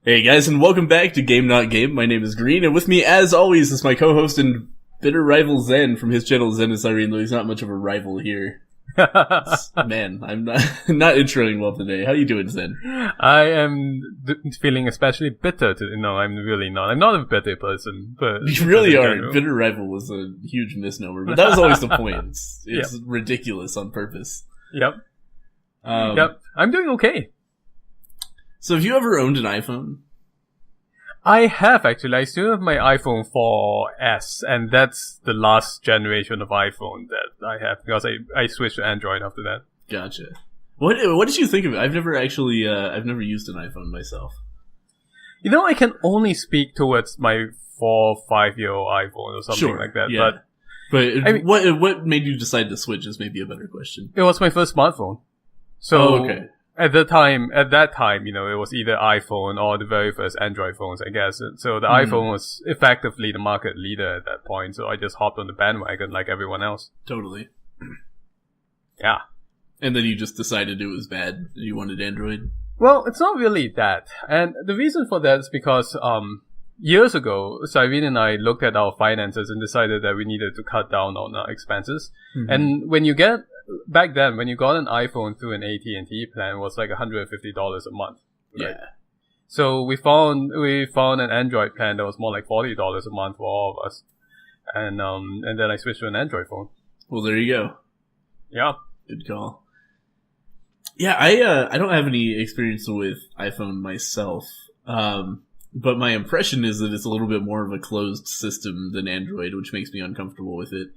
Hey guys, and welcome back to Game Not Game. My name is Green, and with me, as always, is my co-host and bitter rival Zen from his channel Zen is Irene, though he's not much of a rival here. Man, I'm not introing well today. How you doing, Zen? I am feeling especially bitter today. No, I'm really not. I'm not a bitter person, but You really are. Bitter rival was a huge misnomer, but that was always the point. It's Yep. ridiculous on purpose. Yep. I'm doing okay. So have you ever owned an iPhone? I have actually. I still have my iPhone 4S, and that's the last generation of iPhone that I have because I switched to Android after that. Gotcha. What did you think of it? I've never actually I've never used an iPhone myself. You know, I can only speak towards my 4-5-year-old iPhone or something like that. Yeah. But I mean, what made you decide to switch is maybe a better question. it was my first smartphone. So okay. At that time, you know, it was either iPhone or the very first Android phones, I guess. So the iPhone was effectively the market leader at that point. So I just hopped on the bandwagon like everyone else. Totally. Yeah. And then you just decided it was bad. You wanted Android. Well, it's not really that. And the reason for that is because, years ago, Cyrene and I looked at our finances and decided that we needed to cut down on our expenses. Mm-hmm. And back then, when you got an iPhone through an AT&T plan, it was like $150 a month. Right? Yeah. So we found an Android plan that was more like $40 a month for all of us. And then I switched to an Android phone. Well, there you go. Yeah. Good call. Yeah, I don't have any experience with iPhone myself. But my impression is that it's a little bit more of a closed system than Android, which makes me uncomfortable with it.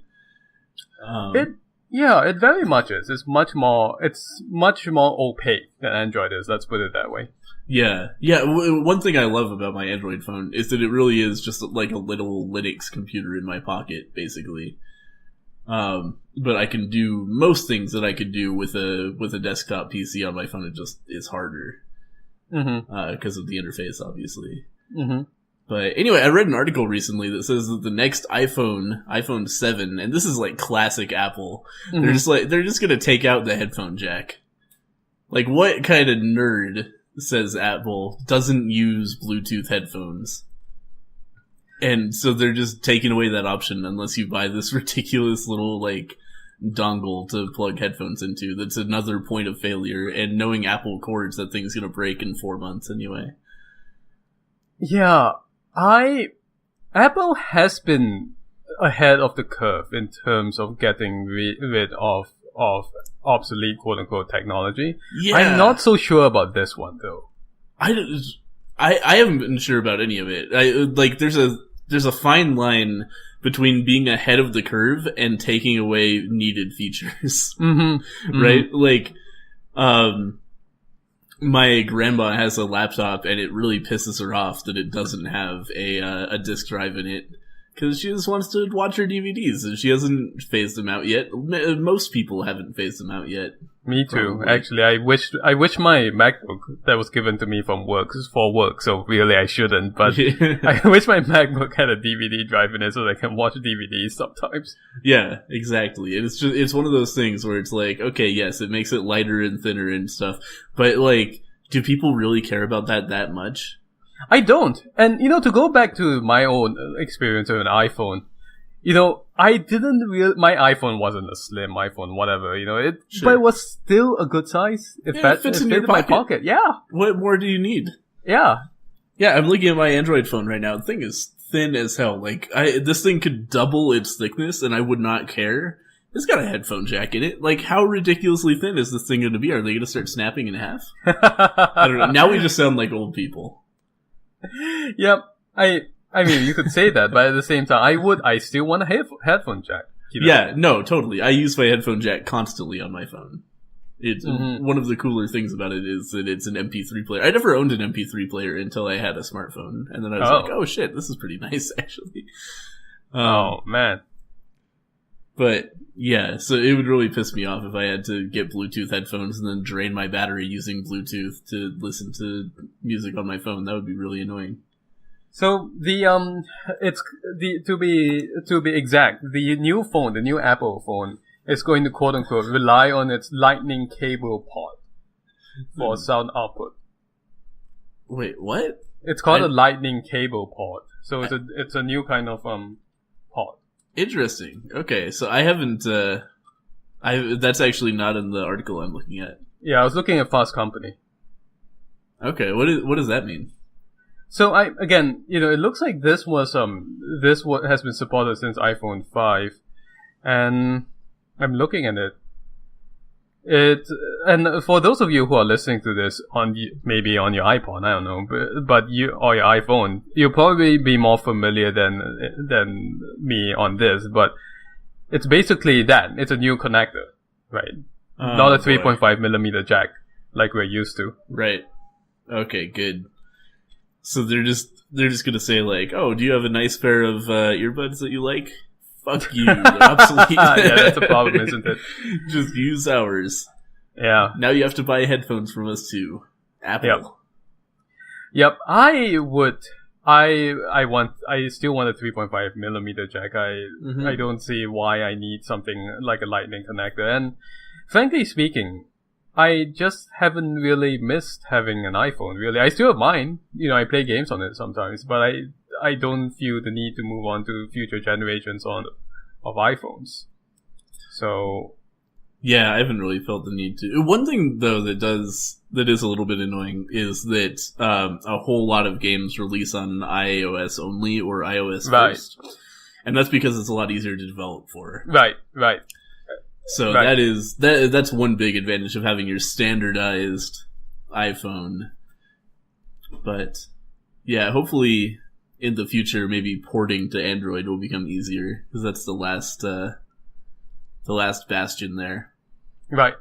It very much is. It's much more opaque than Android is. Let's put it that way. Yeah. One thing I love about my Android phone is that it really is just like a little Linux computer in my pocket, basically. But I can do most things that I could do with a desktop PC on my phone. It just is harder. Because of the interface, obviously. Mm-hmm. But anyway, I read an article recently that says that the next iPhone 7, and this is like classic Apple, they're just gonna take out the headphone jack. Like, what kind of nerd says Apple doesn't use Bluetooth headphones? And so they're just taking away that option unless you buy this ridiculous little, like, dongle to plug headphones into. That's another point of failure, and knowing Apple cords, that thing's gonna break in 4 months anyway. Yeah, Apple has been ahead of the curve in terms of getting rid of obsolete quote-unquote technology. Yeah. I'm not so sure about this one though. I haven't been sure about any of it. There's a fine line between being ahead of the curve and taking away needed features. Right? Like, my grandma has a laptop and it really pisses her off that it doesn't have a disk drive in it. Because she just wants to watch her DVDs and she hasn't phased them out yet. Most people haven't phased them out yet. Me too. Probably. Actually, I wish my MacBook that was given to me from work is for work, so really I shouldn't. But I wish my MacBook had a DVD drive in it so that I can watch DVDs sometimes. Yeah, exactly. And it's one of those things where it's like, okay, yes, it makes it lighter and thinner and stuff, but like, do people really care about that much? I don't. And you know, to go back to my own experience with an iPhone, you know, my iPhone wasn't a slim iPhone, whatever, you know, but it was still a good size. It fits in my pocket. Yeah. What more do you need? Yeah. Yeah, I'm looking at my Android phone right now. The thing is thin as hell. Like, this thing could double its thickness and I would not care. It's got a headphone jack in it. Like, how ridiculously thin is this thing going to be? Are they going to start snapping in half? I don't know. Now we just sound like old people. Yep. I mean, you could say that, but at the same time, I still want a headphone jack. You know? Yeah, no, totally. I use my headphone jack constantly on my phone. It's one of the cooler things about it is that it's an MP3 player. I never owned an MP3 player until I had a smartphone, and then I was like, oh shit, this is pretty nice, actually. Oh, man. But, yeah, so it would really piss me off if I had to get Bluetooth headphones and then drain my battery using Bluetooth to listen to music on my phone. That would be really annoying. So to be exact, the new Apple phone is going to quote unquote rely on its lightning cable port for sound output. Wait, what? It's called a lightning cable port. So it's a new kind of port. Interesting. Okay, so I haven't. That's actually not in the article I'm looking at. Yeah, I was looking at Fast Company. Okay, what does that mean? So it looks like this has been supported since iPhone 5, and I'm looking at it. And for those of you who are listening to this maybe on your iPod, I don't know, but or your iPhone, you'll probably be more familiar than me on this. But it's basically that. It's a new connector, right? Not a 3.5 millimeter jack like we're used to. Right. Okay. Good. So they're just gonna say like, oh, do you have a nice pair of earbuds that you like? Fuck you. They're obsolete. Yeah, that's a problem, isn't it? Just use ours. Yeah. Now you have to buy headphones from us too. Apple. Yep. I still want a 3.5 millimeter jack. I don't see why I need something like a lightning connector. And frankly speaking, I just haven't really missed having an iPhone, really. I still have mine. I play games on it sometimes, but I don't feel the need to move on to future generations of iPhones. So, yeah, I haven't really felt the need to. One thing though that is a little bit annoying is that a whole lot of games release on iOS only or iOS first, and that's because it's a lot easier to develop for. Right. So that's one big advantage of having your standardized iPhone. But yeah, hopefully in the future, maybe porting to Android will become easier because that's the last bastion there. Right.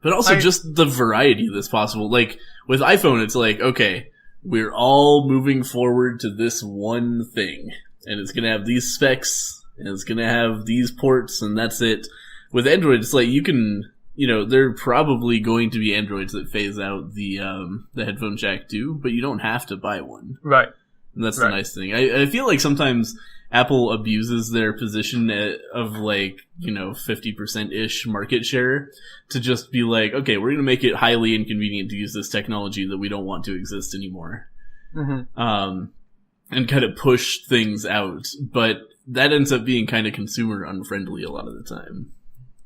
But also just the variety that's possible. Like with iPhone, it's like, okay, we're all moving forward to this one thing, and it's gonna have these specs, and it's gonna have these ports, and that's it. With Android, it's like you can, there are probably going to be Androids that phase out the headphone jack too, but you don't have to buy one. Right. And that's the nice thing. I feel like sometimes Apple abuses their position of 50%-ish market share to just be like, okay, we're going to make it highly inconvenient to use this technology that we don't want to exist anymore. Mm-hmm. And kind of push things out. But that ends up being kind of consumer unfriendly a lot of the time.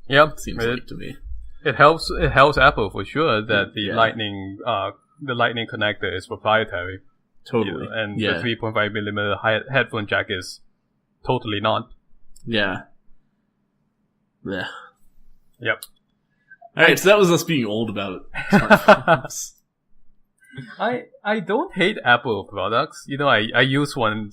Yep. Seems like to me. It helps Apple for sure that the Lightning connector is proprietary. Totally. And the 3.5 millimeter headphone jack is totally not. Yeah. Yeah. Yep. Alright, so that was us being old about smartphones. I don't hate Apple products. I use one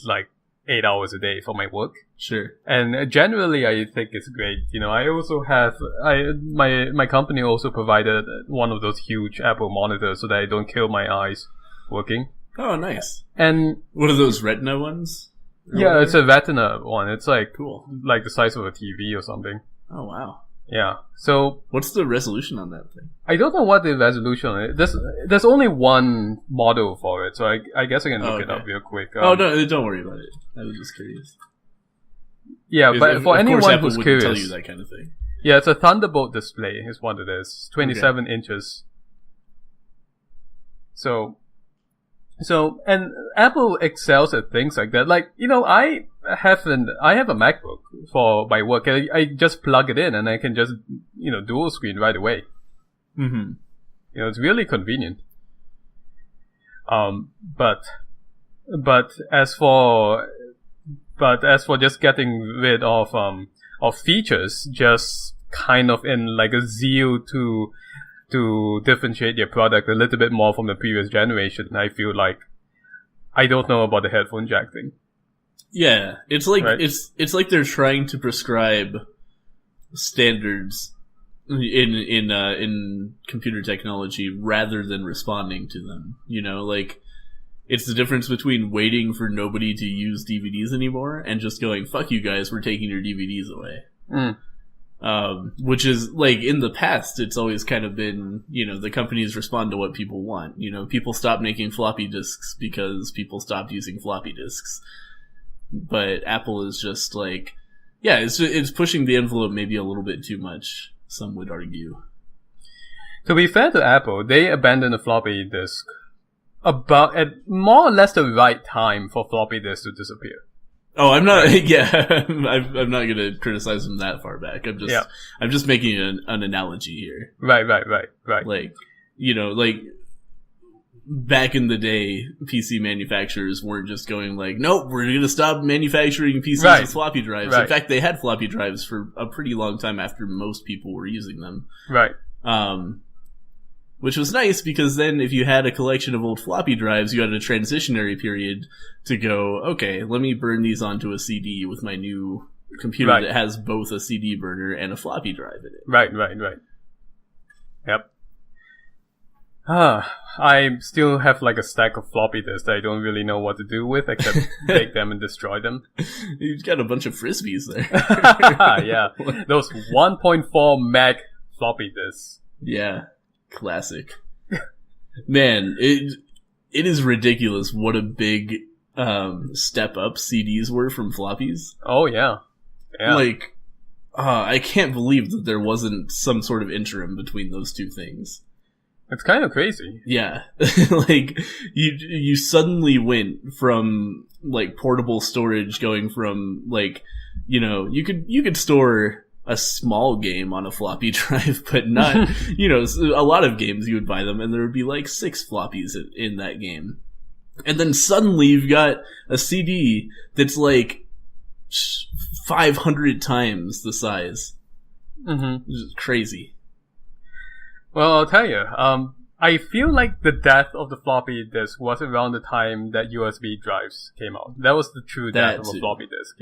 8 hours a day for my work. Sure. And generally I think it's great. I also have my company also provided one of those huge Apple monitors so that I don't kill my eyes working. Oh, nice. And what are those Retina ones? Yeah, it's a Retina one. It's cool, like the size of a TV or something. Oh wow. Yeah. So what's the resolution on that thing? I don't know what the resolution is. There's only one model for it, so I guess I can look it up real quick. No, don't worry about it. I was just curious. Yeah, but for anyone who's curious, tell you that kind of thing. Yeah, it's a Thunderbolt display is what it is. 27 inches. So, and Apple excels at things like that. I have a MacBook for my work. I just plug it in and I can just, dual screen right away. Mm-hmm. It's really convenient. But as for just getting rid of features, just kind of in a zeal to differentiate your product a little bit more from the previous generation, I feel like I don't know about the headphone jack thing. Yeah, it's like it's like they're trying to prescribe standards in computer technology rather than responding to them. It's the difference between waiting for nobody to use DVDs anymore and just going, "Fuck you guys, we're taking your DVDs away." Mm. Which is in the past, it's always kind of been, the companies respond to what people want. People stopped making floppy disks because people stopped using floppy disks. But Apple is just it's pushing the envelope maybe a little bit too much, some would argue. To be fair to Apple, they abandoned the floppy disk about at more or less the right time for floppy disks to disappear. Oh, I'm not. Yeah, I'm not gonna criticize them that far back. I'm just making an analogy here. Right. Like, like back in the day, PC manufacturers weren't just going like, nope, we're gonna stop manufacturing PCs with floppy drives. In fact, they had floppy drives for a pretty long time after most people were using them. Right. Which was nice because then if you had a collection of old floppy drives, you had a transitionary period to go, okay, let me burn these onto a CD with my new computer that has both a CD burner and a floppy drive in it. Right. Yep. I still have like a stack of floppy disks that I don't really know what to do with except take them and destroy them. You've got a bunch of frisbees there. Yeah. Those 1.4 meg floppy disks. Yeah. Classic. Man, it is ridiculous what a big step up CDs were from floppies. Oh yeah. Like I can't believe that there wasn't some sort of interim between those two things. It's kind of crazy. Yeah. Like you suddenly went from like portable storage going from like, you could store a small game on a floppy drive, but not, a lot of games you would buy them and there would be like 6 floppies in that game. And then suddenly you've got a CD that's like 500 times the size. Mm-hmm. It's crazy. Well, I'll tell you, I feel like the death of the floppy disk was around the time that USB drives came out. That was the true death of a floppy disk.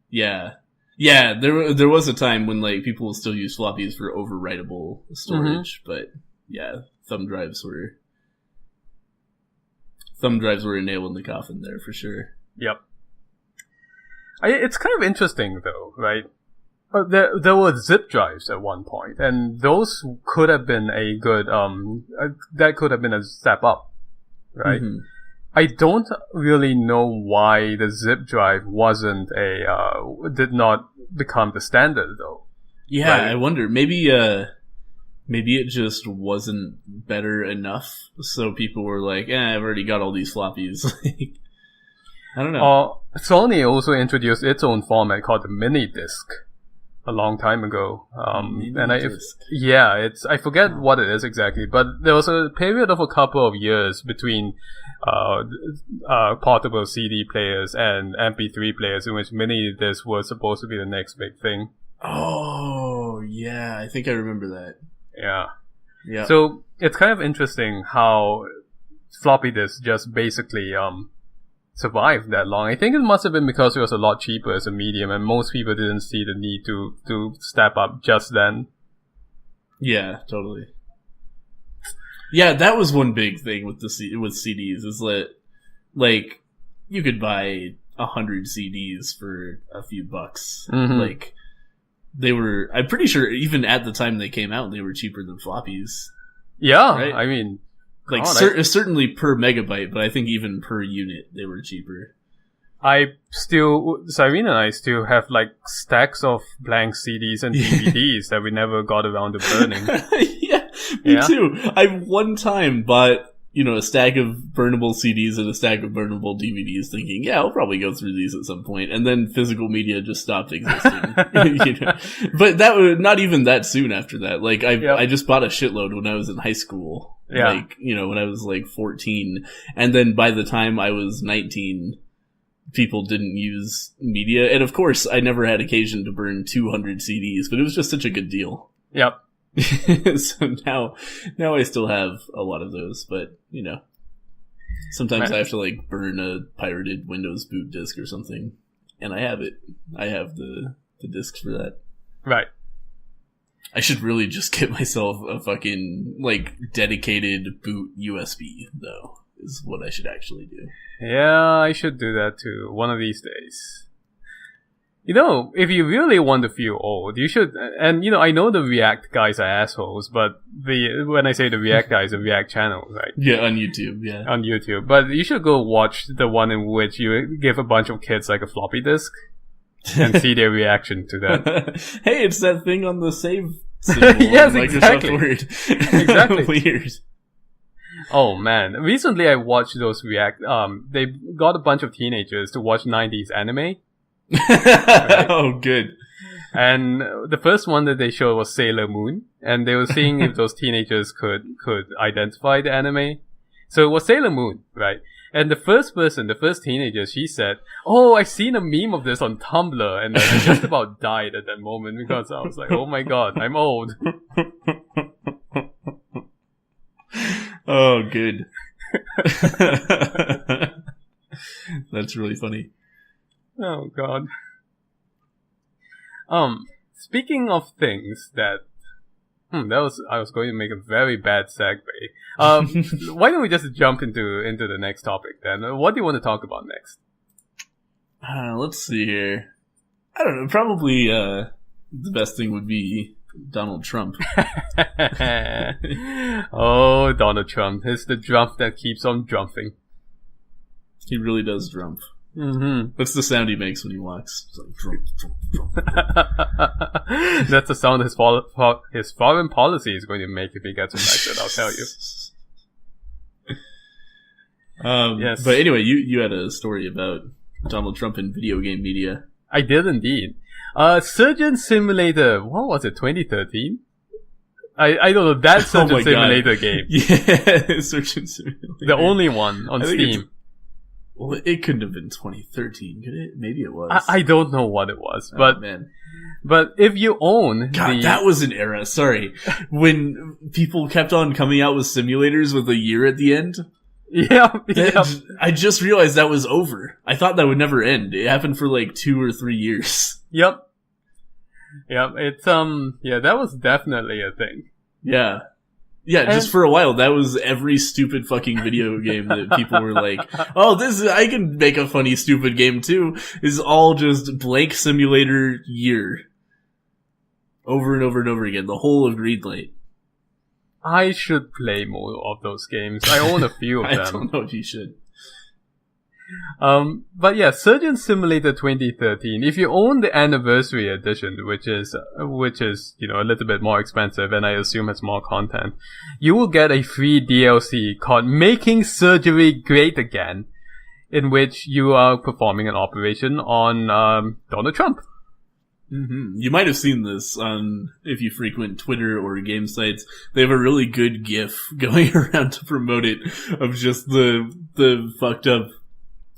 Yeah. Yeah, there was a time when like people still use floppies for overwritable storage, but yeah, thumb drives were a nail in the coffin there for sure. Yep. It's kind of interesting though, right? There were zip drives at one point, and those could have been a good that could have been a step up, right? Mm-hmm. I don't really know why the zip drive did not become the standard though. Yeah, right? I wonder. Maybe it just wasn't better enough, so people were like, I've already got all these floppies. I don't know. Sony also introduced its own format called the mini disc a long time ago. I forget what it is exactly, but there was a period of a couple of years between portable CD players and MP3 players in which mini disc was supposed to be the next big thing. Oh, yeah, I think I remember that. Yeah. So it's kind of interesting how floppy disks just basically survived that long. I think it must have been because it was a lot cheaper as a medium and most people didn't see the need to step up just then. Yeah, totally. Yeah, that was one big thing with CDs is that like you could buy 100 CDs for a few bucks. Mm-hmm. Like they were, I'm pretty sure even at the time they came out, they were cheaper than floppies. Yeah, right? I mean, like certainly per megabyte, but I think even per unit they were cheaper. Cyrene and I still have like stacks of blank CDs and DVDs that we never got around to burning. Yeah, me too. I one time bought, a stack of burnable CDs and a stack of burnable DVDs thinking, I'll probably go through these at some point. And then physical media just stopped existing. But that was not even that soon after that. Like I just bought a shitload when I was in high school. Yeah. Like, when I was like 14. And then by the time I was 19, people didn't use media. And of course, I never had occasion to burn 200 CDs, but it was just such a good deal. Yep. So now I still have a lot of those, but sometimes I have to like burn a pirated Windows boot disk or something, and I have it. I have the disks for that. Right. I should really just get myself a fucking like dedicated boot USB though. Is what I should actually do. Yeah, I should do that too one of these days. If you really want to feel old, you should, and I know the React guys are assholes, but when I say the React guys, the React channel, right? Yeah, on YouTube, yeah. On YouTube. But you should go watch the one in which you give a bunch of kids like a floppy disk and see their reaction to that. Hey, it's that thing on the save symbol yes, on Microsoft exactly. Word. Exactly. Weird. Oh man! Recently, I watched those react. They got a bunch of teenagers to watch '90s anime. Right? Oh, good. And the first one that they showed was Sailor Moon, and they were seeing if those teenagers could identify the anime. So it was Sailor Moon, right? And the first teenager, she said, "Oh, I seen a meme of this on Tumblr," and I just about died at that moment because I was like, "Oh my god, I'm old." Oh, good. That's really funny. Oh god. Speaking of things that I was going to make a very bad segue. Why don't we just jump into the next topic then? What do you want to talk about next? Let's see here. I don't know. Probably the best thing would be Donald Trump. Oh, Donald Trump. It's the drum that keeps on drumping. He really does drump. Mm-hmm. That's the sound he makes when he walks. It's like drump, drump, drump. That's the sound his foreign policy is going to make if he gets elected, I'll tell you. Yes. But anyway, you had a story about Donald Trump in video game media. I did indeed. Surgeon Simulator, what was it, 2013? I don't know, that Surgeon Simulator game. Yeah, Surgeon Simulator. The only one on Steam. Well, it couldn't have been 2013, could it? Maybe it was. I don't know what it was, but man. But if you own that was an era, sorry. When people kept on coming out with simulators with a year at the end. Yeah. I just realized that was over. I thought that would never end. It happened for like 2 or 3 years. Yep. It's that was definitely a thing. Yeah. Yeah, just for a while, that was every stupid fucking video game that people were like, "Oh, I can make a funny stupid game too." Is all just blank simulator year, over and over and over again. The whole of Greenlight. I should play more of those games. I own a few of them. I don't know if you should. But yeah, Surgeon Simulator 2013. If you own the anniversary edition, which is a little bit more expensive, and I assume has more content, you will get a free DLC called "Making Surgery Great Again," in which you are performing an operation on Donald Trump. Mm-hmm. You might have seen this if you frequent Twitter or game sites. They have a really good GIF going around to promote it of just the fucked up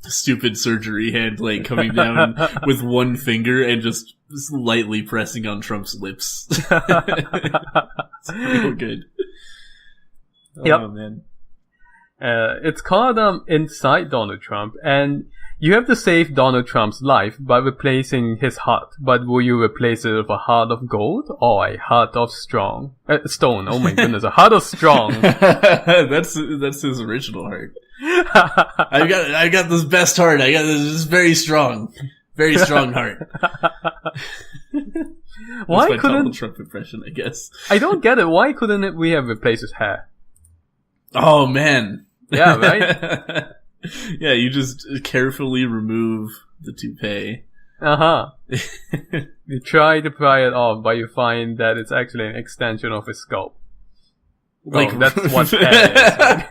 stupid surgery hand like coming down with one finger and just lightly pressing on Trump's lips. It's real good. Yep. Oh man. It's called Inside Donald Trump, and you have to save Donald Trump's life by replacing his heart. But will you replace it with a heart of gold or a heart of stone? Oh my goodness, a heart of strong. That's his original heart. I got this best heart. I got this very strong heart. Why couldn't Donald Trump impression? I guess I don't get it. Why couldn't we have replaced his hair? Oh man, yeah, right. Yeah, you just carefully remove the toupee. You try to pry it off, but you find that it's actually an extension of his scalp. Like that's what hair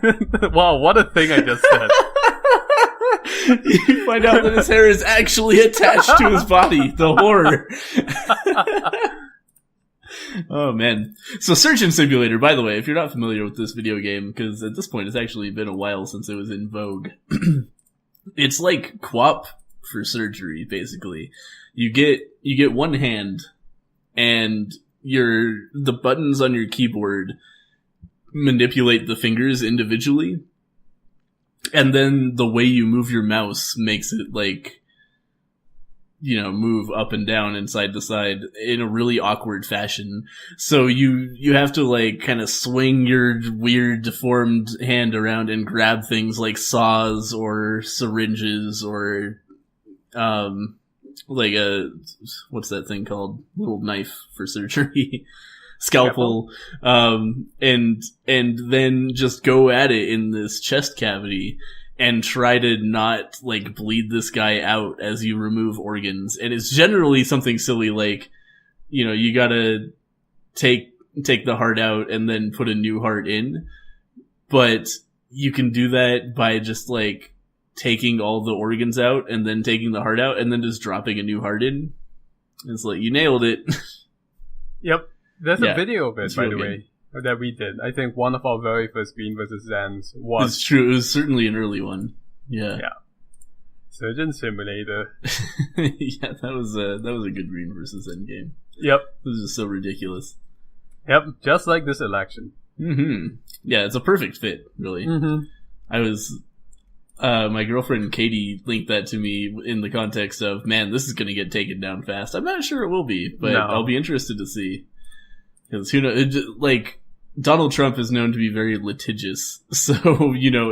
is. Right? Wow, what a thing I just said. You find out that his hair is actually attached to his body. The horror. Oh man. So Surgeon Simulator, by the way, if you're not familiar with this video game, because at this point it's actually been a while since it was in vogue. It's like QWOP for surgery, basically. You get one hand, and the buttons on your keyboard manipulate the fingers individually, and then the way you move your mouse makes it like, move up and down and side to side in a really awkward fashion. So you have to like kind of swing your weird deformed hand around and grab things like saws or syringes or like what's that thing called? Little knife for surgery. Scalpel. And then just go at it in this chest cavity and try to not like bleed this guy out as you remove organs. And it's generally something silly like, you gotta take the heart out and then put a new heart in. But you can do that by just like taking all the organs out and then taking the heart out and then just dropping a new heart in. It's like, you nailed it. Yep. There's a video of it, by the way, that we did. I think one of our very first Green vs. Zans was... It's true. It was certainly an early one. Yeah. Surgeon Simulator. Yeah, that was a good Green vs. Zen game. Yep. This is so ridiculous. Yep, just like this election. Mm-hmm. Yeah, it's a perfect fit, really. Mm-hmm. I was... my girlfriend Katie linked that to me in the context of, man, this is going to get taken down fast. I'm not sure it will be, but I'll be interested to see. Because who knows? Like, Donald Trump is known to be very litigious. So, you know,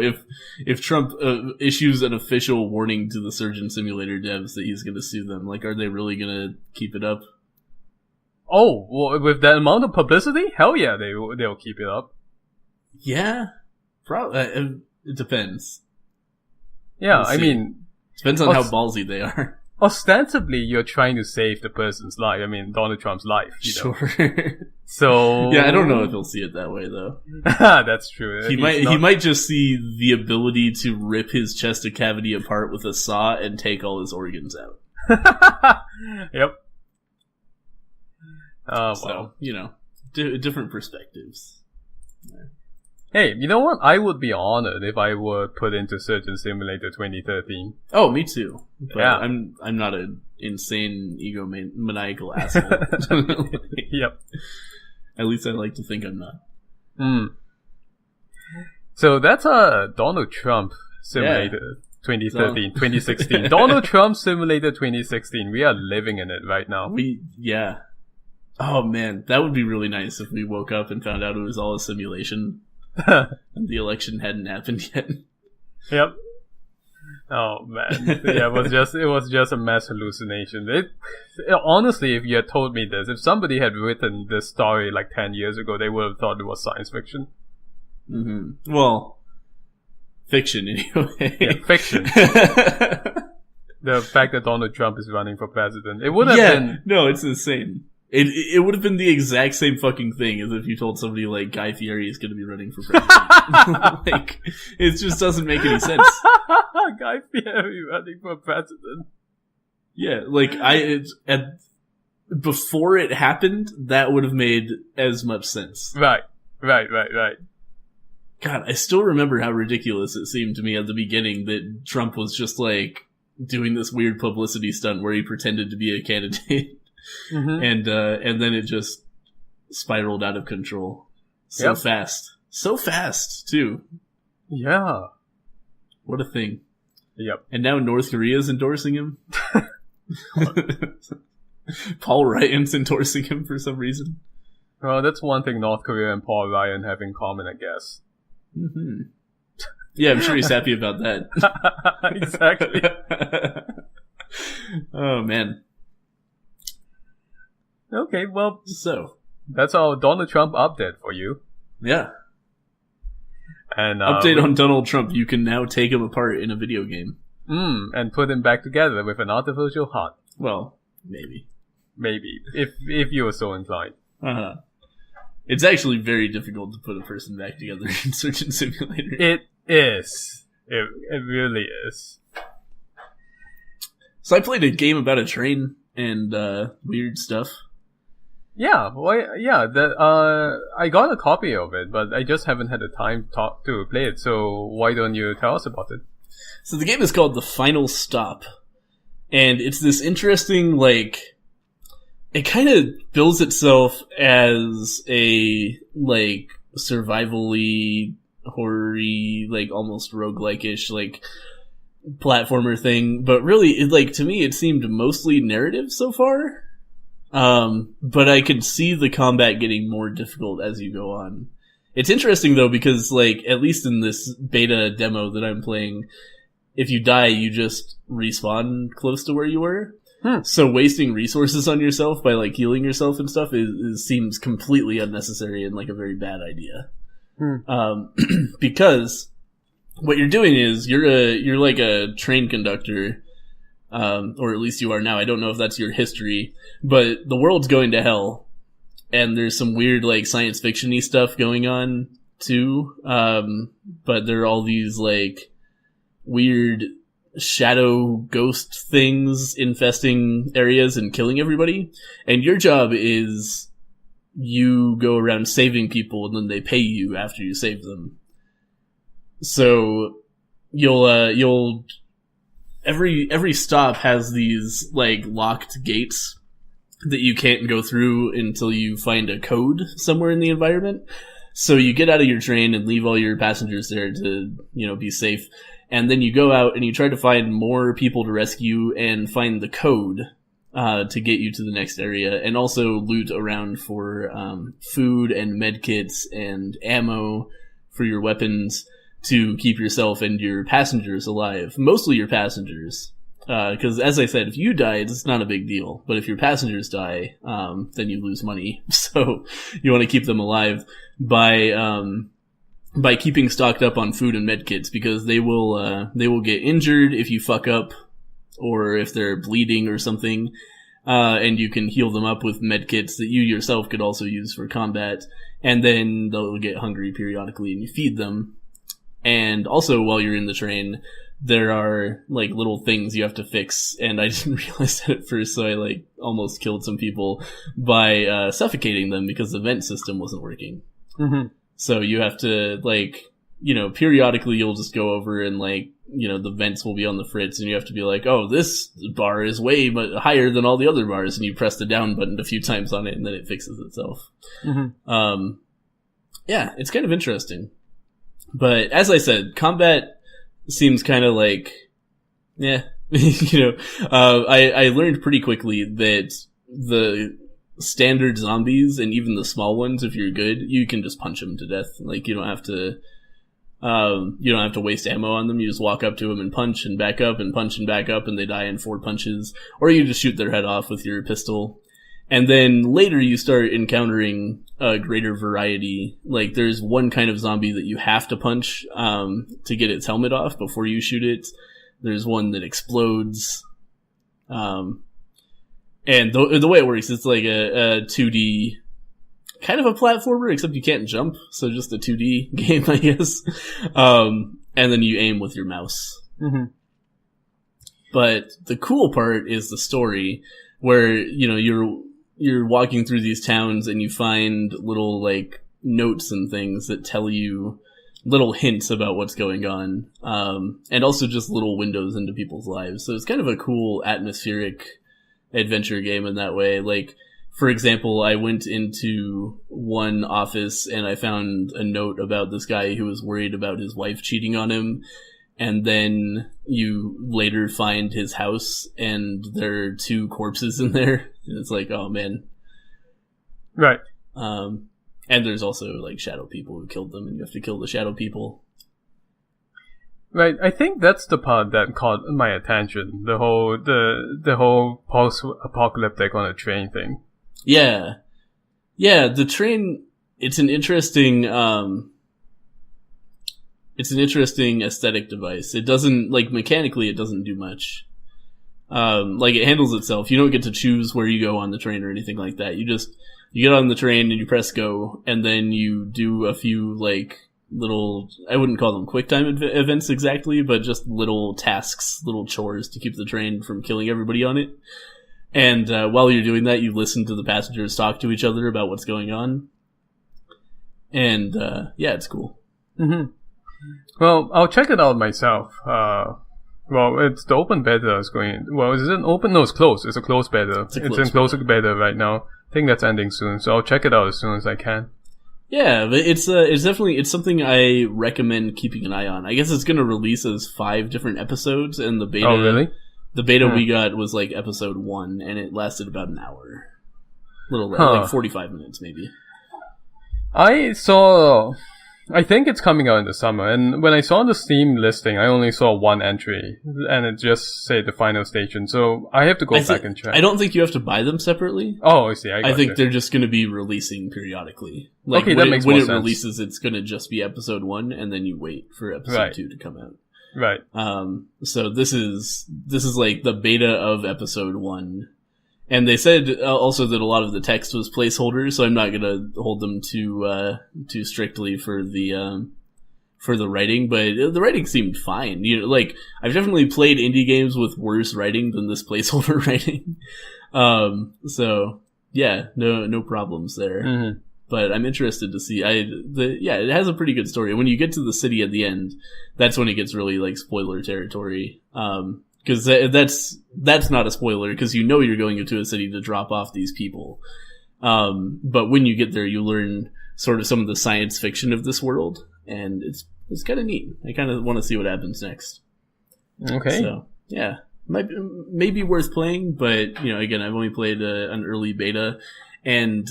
if Trump issues an official warning to the Surgeon Simulator devs that he's going to sue them, like, are they really going to keep it up? Oh, well, with that amount of publicity? Hell yeah, they'll keep it up. Yeah, probably. It depends. Yeah, I mean... Depends on how ballsy they are. Ostensibly, you're trying to save the person's life. I mean, Donald Trump's life. Sure. So... Yeah, I don't know if he'll see it that way, though. That's true. He might just see the ability to rip his chest cavity apart with a saw and take all his organs out. Yep. So, well. you know, different perspectives. Yeah. Hey, you know what? I would be honored if I were put into Surgeon Simulator 2013. Oh, me too. But yeah. I'm not an insane egomaniacal asshole. Yep. At least I like to think I'm not. So that's a Donald Trump Simulator 2013, 2016. Donald Trump Simulator 2016. We are living in it right now. Yeah. Oh man, that would be really nice if we woke up and found out it was all a simulation. And the election hadn't happened yet. Yep. Oh man, yeah, it was just a mass hallucination. Honestly, if you had told me this, if somebody had written this story like 10 years ago, they would have thought it was science fiction. Mm-hmm. Well, fiction anyway. Yeah, fiction. The fact that Donald Trump is running for president, it would have been. No, it's insane. It would have been the exact same fucking thing as if you told somebody like Guy Fieri is going to be running for president. Like, it just doesn't make any sense. Guy Fieri running for president. Yeah, like before it happened, that would have made as much sense. Right. God, I still remember how ridiculous it seemed to me at the beginning that Trump was just like doing this weird publicity stunt where he pretended to be a candidate. Mm-hmm. And then it just spiraled out of control so fast too. Yeah, what a thing. Yep. And now North Korea's endorsing him. Paul Ryan's endorsing him for some reason. Well, that's one thing North Korea and Paul Ryan have in common, I guess. Mm-hmm. Yeah, I'm sure he's happy about that. Exactly. Oh man. Okay, well, so that's our Donald Trump update for you. Yeah. And update on Donald Trump. You can now take him apart in a video game. And put him back together with an artificial heart. Well, maybe, if you were so inclined. Uh-huh. It's actually very difficult to put a person back together in Surgeon Simulator. It is. It really is. So I played a game about a train and weird stuff. Yeah, well, yeah. I got a copy of it, but I just haven't had the time to play it. So why don't you tell us about it? So the game is called The Final Stop, and it's this interesting, like, it kind of bills itself as a like survival-y, horror-y, like almost roguelike-ish, like platformer thing. But really, to me, it seemed mostly narrative so far. But I could see the combat getting more difficult as you go on. It's interesting though, because like, at least in this beta demo that I'm playing, if you die, you just respawn close to where you were. So wasting resources on yourself by like healing yourself and stuff seems completely unnecessary and like a very bad idea. Because what you're doing is you're like a train conductor. Or at least you are now. I don't know if that's your history, but the world's going to hell, and there's some weird like science fiction-y stuff going on too. But there are all these like weird shadow ghost things infesting areas and killing everybody. And your job is you go around saving people and then they pay you after you save them. So you'll every stop has these like locked gates that you can't go through until you find a code somewhere in the environment. So you get out of your train and leave all your passengers there to, be safe. And then you go out and you try to find more people to rescue and find the code to get you to the next area, and also loot around for food and medkits and ammo for your weapons to keep yourself and your passengers alive. Mostly your passengers. Because, as I said, if you die, it's not a big deal. But if your passengers die, then you lose money. So you want to keep them alive by keeping stocked up on food and medkits, because they will get injured if you fuck up, or if they're bleeding or something. And you can heal them up with medkits that you yourself could also use for combat. And then they'll get hungry periodically and you feed them. And also, while you're in the train, there are like little things you have to fix, and I didn't realize that at first, so I like almost killed some people by suffocating them because the vent system wasn't working. Mm-hmm. So you have to periodically you'll just go over and the vents will be on the fritz, and you have to be like, oh, this bar is way higher than all the other bars, and you press the down button a few times on it, and then it fixes itself. Mm-hmm. Yeah, it's kind of interesting. But as I said, combat seems kind of like, I learned pretty quickly that the standard zombies, and even the small ones, if you're good, you can just punch them to death. Like, you don't have to waste ammo on them. You just walk up to them and punch and back up and punch and back up, and they die in 4 punches. Or you just shoot their head off with your pistol. And then later you start encountering a greater variety. Like, there's one kind of zombie that you have to punch to get its helmet off before you shoot it. There's one that explodes. And the way it works, it's like a 2D, kind of a platformer, except you can't jump, so just a 2D game, I guess. And then you aim with your mouse. Mm-hmm. But the cool part is the story, where, you're walking through these towns and you find little, like, notes and things that tell you little hints about what's going on. And also just little windows into people's lives. So it's kind of a cool atmospheric adventure game in that way. Like, for example, I went into one office and I found a note about this guy who was worried about his wife cheating on him. And then you later find his house and there are 2 corpses in there. And it's like, oh man. Right. And there's also like shadow people who killed them, and you have to kill the shadow people. Right. I think that's the part that caught my attention. The whole post-apocalyptic on a train thing. Yeah. Yeah, the train, it's an interesting aesthetic device. It doesn't, like, mechanically it doesn't do much. Like, it handles itself. You don't get to choose where you go on the train or anything like that. You get on the train and you press go, and then you do a few, like, little, I wouldn't call them QuickTime events exactly, but just little tasks, little chores to keep the train from killing everybody on it. And while you're doing that, you listen to the passengers talk to each other about what's going on. And yeah, it's cool. Mm-hmm. Well, I'll check it out myself. Well, it's the open beta is going. Well, is it open? No, it's closed. It's a closed beta. It's in closed beta right now. I think that's ending soon, so I'll check it out as soon as I can. Yeah, but it's definitely something I recommend keeping an eye on. I guess it's going to release as 5 different episodes, and the beta. Oh, really? The beta we got was like episode 1, and it lasted about an hour, like 45 minutes maybe. I think it's coming out in the summer, and when I saw the Steam listing, I only saw 1 entry, and it just said the final station, so I have to go back and check. I don't think you have to buy them separately. Oh, I see. I think they're just going to be releasing periodically. Like, okay, that makes more sense. When it releases, it's going to just be episode 1, and then you wait for episode 2 to come out. Right. So this is like the beta of episode 1, And they said also that a lot of the text was placeholder, so I'm not gonna hold them too strictly for the writing, but the writing seemed fine. You know, like I've definitely played indie games with worse writing than this placeholder writing. So yeah, no problems there. Mm-hmm. But I'm interested to see. It has a pretty good story. When you get to the city at the end, that's when it gets really like spoiler territory. Because that's not a spoiler, because you know you're going into a city to drop off these people. But when you get there, you learn sort of some of the science fiction of this world, and it's kind of neat. I kind of want to see what happens next. Okay. So yeah, may be worth playing, but you know, again, I've only played an early beta, and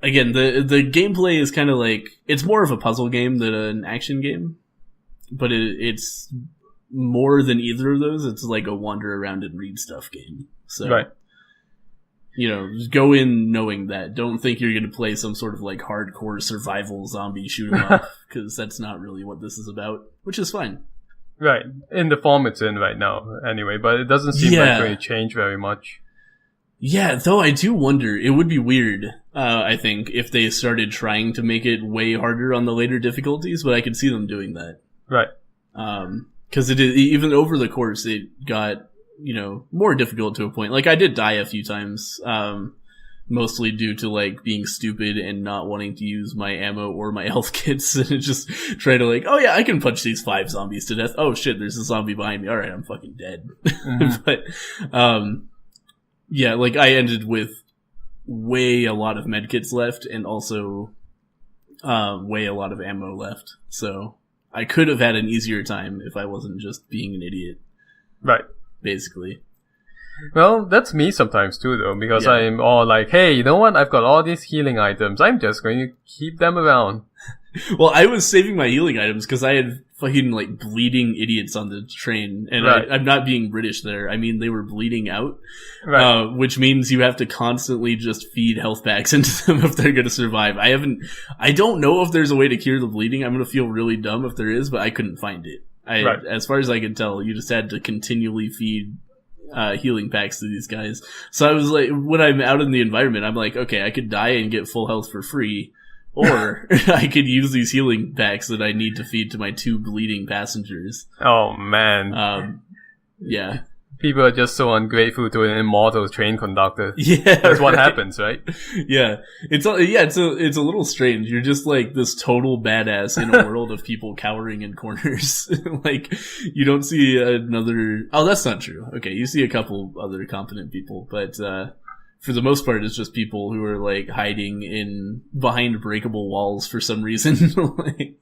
again, the gameplay is kind of like, it's more of a puzzle game than an action game, but it's more than either of those. It's like a wander around and read stuff game. So, right. You know, just go in knowing that. Don't think you're going to play some sort of like hardcore survival zombie shoot 'em up, because that's not really what this is about, which is fine. Right. In the form it's in right now, anyway, but it doesn't seem like it's going to change very much. Yeah, though I do wonder, it would be weird, I think, if they started trying to make it way harder on the later difficulties, but I could see them doing that. Right. Because even over the course, it got, you know, more difficult to a point. Like, I did die a few times, mostly due to, like, being stupid and not wanting to use my ammo or my health kits, and just try to, like, oh yeah, I can punch these 5 zombies to death. Oh shit, there's a zombie behind me. Alright, I'm fucking dead. Mm-hmm. But, yeah, like, I ended with way a lot of medkits left, and also, way a lot of ammo left. So, I could have had an easier time if I wasn't just being an idiot. Right. Basically. Well, that's me sometimes too, though, because I'm all like, hey, you know what? I've got all these healing items. I'm just going to keep them around. Well, I was saving my healing items because I had fucking, like, bleeding idiots on the train. And right. I'm not being British there. I mean, they were bleeding out. Right. Which means you have to constantly just feed health packs into them if they're going to survive. I don't know if there's a way to cure the bleeding. I'm going to feel really dumb if there is, but I couldn't find it. Right. As far as I could tell, you just had to continually feed healing packs to these guys. So I was like, when I'm out in the environment, I'm like, okay, I could die and get full health for free, or I could use these healing packs that I need to feed to my 2 bleeding passengers. Oh man. Yeah. People are just so ungrateful to an immortal train conductor. Yeah, that's what happens, right? Yeah, it's a little strange. You're just like this total badass in a world of people cowering in corners. Like, you don't see another. Oh, that's not true. Okay, you see a couple other competent people, but for the most part, it's just people who are like hiding behind breakable walls for some reason. Like,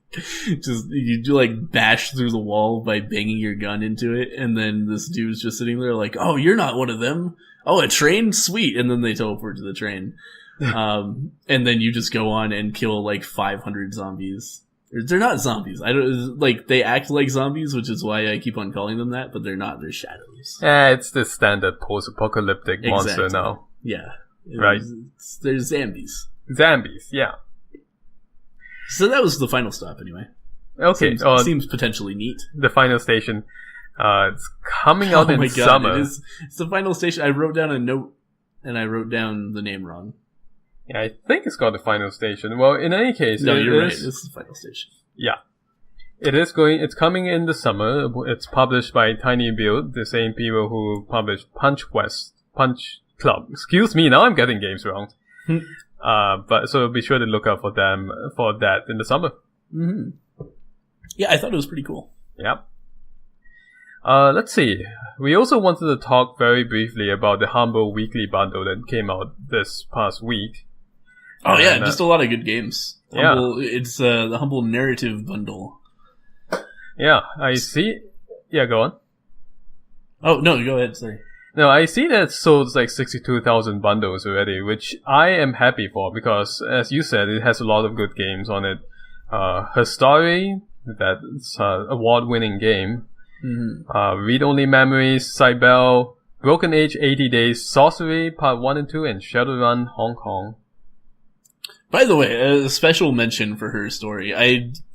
just you do like bash through the wall by banging your gun into it, and then this dude's just sitting there like, "Oh, you're not one of them. Oh, a train, sweet!" And then they teleport to the train, and then you just go on and kill like 500 zombies. They're not zombies. I don't like. They act like zombies, which is why I keep on calling them that. But they're not. They're shadows. It's the standard post-apocalyptic monster now. Yeah. Right. There's zombies. Zombies, yeah. So that was the final stop, anyway. Okay. Seems potentially neat. The final station. It's coming out in summer. It's the final station. I wrote down a note, and I wrote down the name wrong. Yeah, I think it's called the final station. Well, in any case... No, you're right. This is the final station. Yeah. It's coming in the summer. It's published by Tiny Build, the same people who published Punch Club. Excuse me, now I'm getting games wrong. But so be sure to look out for them for that in the summer. Mm-hmm. Yeah, I thought it was pretty cool. Yep. Let's see. We also wanted to talk very briefly about the Humble Weekly Bundle that came out this past week. Oh yeah, just a lot of good games. Humble, yeah, it's the Humble Narrative Bundle. Yeah, I see. Yeah, go on. Oh no, go ahead. Sorry. No, I see that it sold like 62,000 bundles already, which I am happy for because, as you said, it has a lot of good games on it. Her Story, that's an award-winning game. Mm-hmm. Read-Only Memories, Cybele, Broken Age 80 Days, Sorcerer Part 1 and 2, and Shadowrun Hong Kong. By the way, a special mention for Her Story.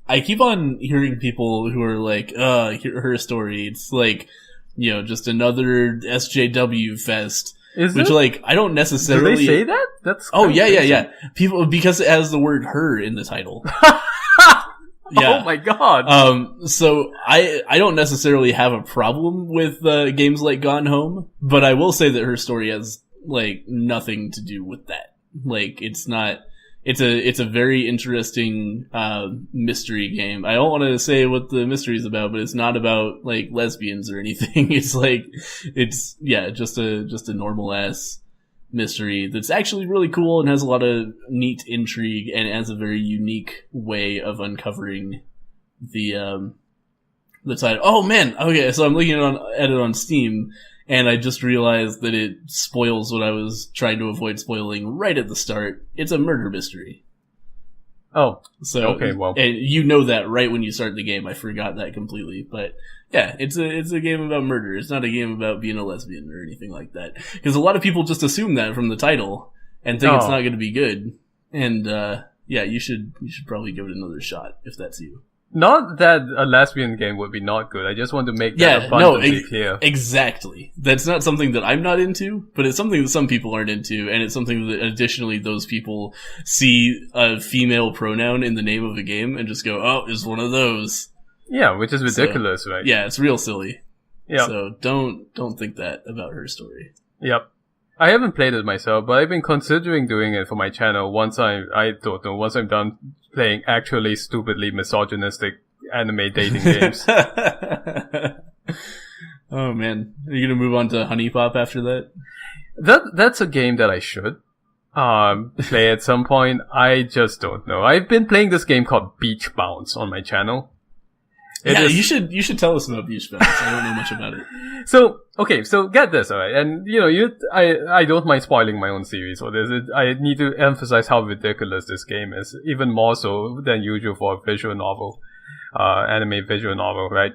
I keep on hearing people who are like, Her Story, it's like, you know, just another SJW fest. Is it? I don't necessarily... Do they say that? That's yeah. People, because it has the word her in the title. Yeah. Oh my god. So I don't necessarily have a problem with games like Gone Home, but I will say that her story has nothing to do with that. It's not. It's a very interesting mystery game. I don't want to say what the mystery is about, but it's not about lesbians or anything. It's just a normal ass mystery that's actually really cool and has a lot of neat intrigue and has a very unique way of uncovering the title. Oh man, okay, so I'm looking at it on Steam, and I just realized that it spoils what I was trying to avoid spoiling right at the start. It's a murder mystery. Oh, so okay, well, and you know that right when you start the game. I forgot that completely, but yeah, it's a game about murder. It's not a game about being a lesbian or anything like that. Because a lot of people just assume that from the title and think it's not going to be good. And yeah, you should probably give it another shot if that's you. Not that a lesbian game would be not good. I just want to make that abundantly clear. Exactly. That's not something that I'm not into, but it's something that some people aren't into, and it's something that additionally those people see a female pronoun in the name of a game and just go, oh, it's one of those. Yeah, which is ridiculous, right? Yeah, it's real silly. Yeah. So don't think that about her story. Yep. I haven't played it myself, but I've been considering doing it for my channel once I'm done playing actually stupidly misogynistic anime dating games. Oh man. Are you gonna move on to Honey Pop after that? That's a game that I should play at some point. I just don't know. I've been playing this game called Beach Bounce on my channel. You should tell us about Beach Bounce. I don't know much about it. So get this, alright, and I don't mind spoiling my own series for this. I need to emphasize how ridiculous this game is, even more so than usual for a visual novel, anime visual novel, right?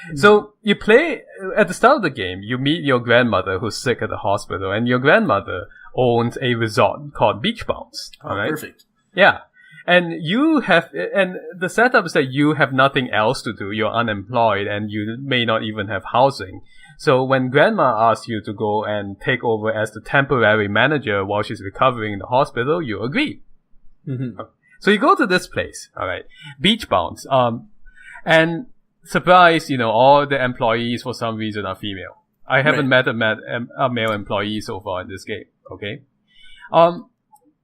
Mm-hmm. So you play, at the start of the game, you meet your grandmother who's sick at the hospital, and your grandmother owns a resort called Beach Bounce, alright? Perfect. Yeah. And the setup is that you have nothing else to do. You're unemployed and you may not even have housing. So when grandma asks you to go and take over as the temporary manager while she's recovering in the hospital, you agree. Mm-hmm. So you go to this place, alright, Beach Bounce, and surprise, all the employees for some reason are female. I haven't met a male employee so far in this game, okay?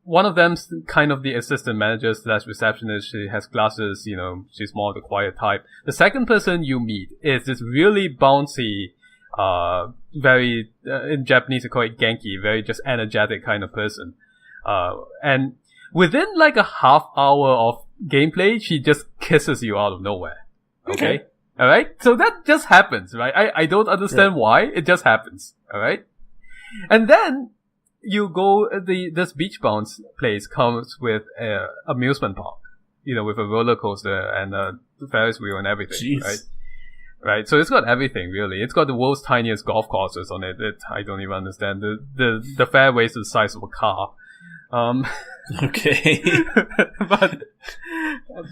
One of them's kind of the assistant manager / receptionist. She has glasses, she's more the quiet type. The second person you meet is this really bouncy, very, in Japanese they call it genki, very just energetic kind of person. And within a half hour of gameplay, she just kisses you out of nowhere. Okay? Alright? So that just happens, right? I don't understand why, it just happens. Alright? And then, you go, this Beach Bounce place comes with a amusement park, with a roller coaster and a Ferris wheel and everything. Jeez. Right? So it's got everything, really. It's got the world's tiniest golf courses on it. I don't even understand. The fairway's the size of a car. Okay.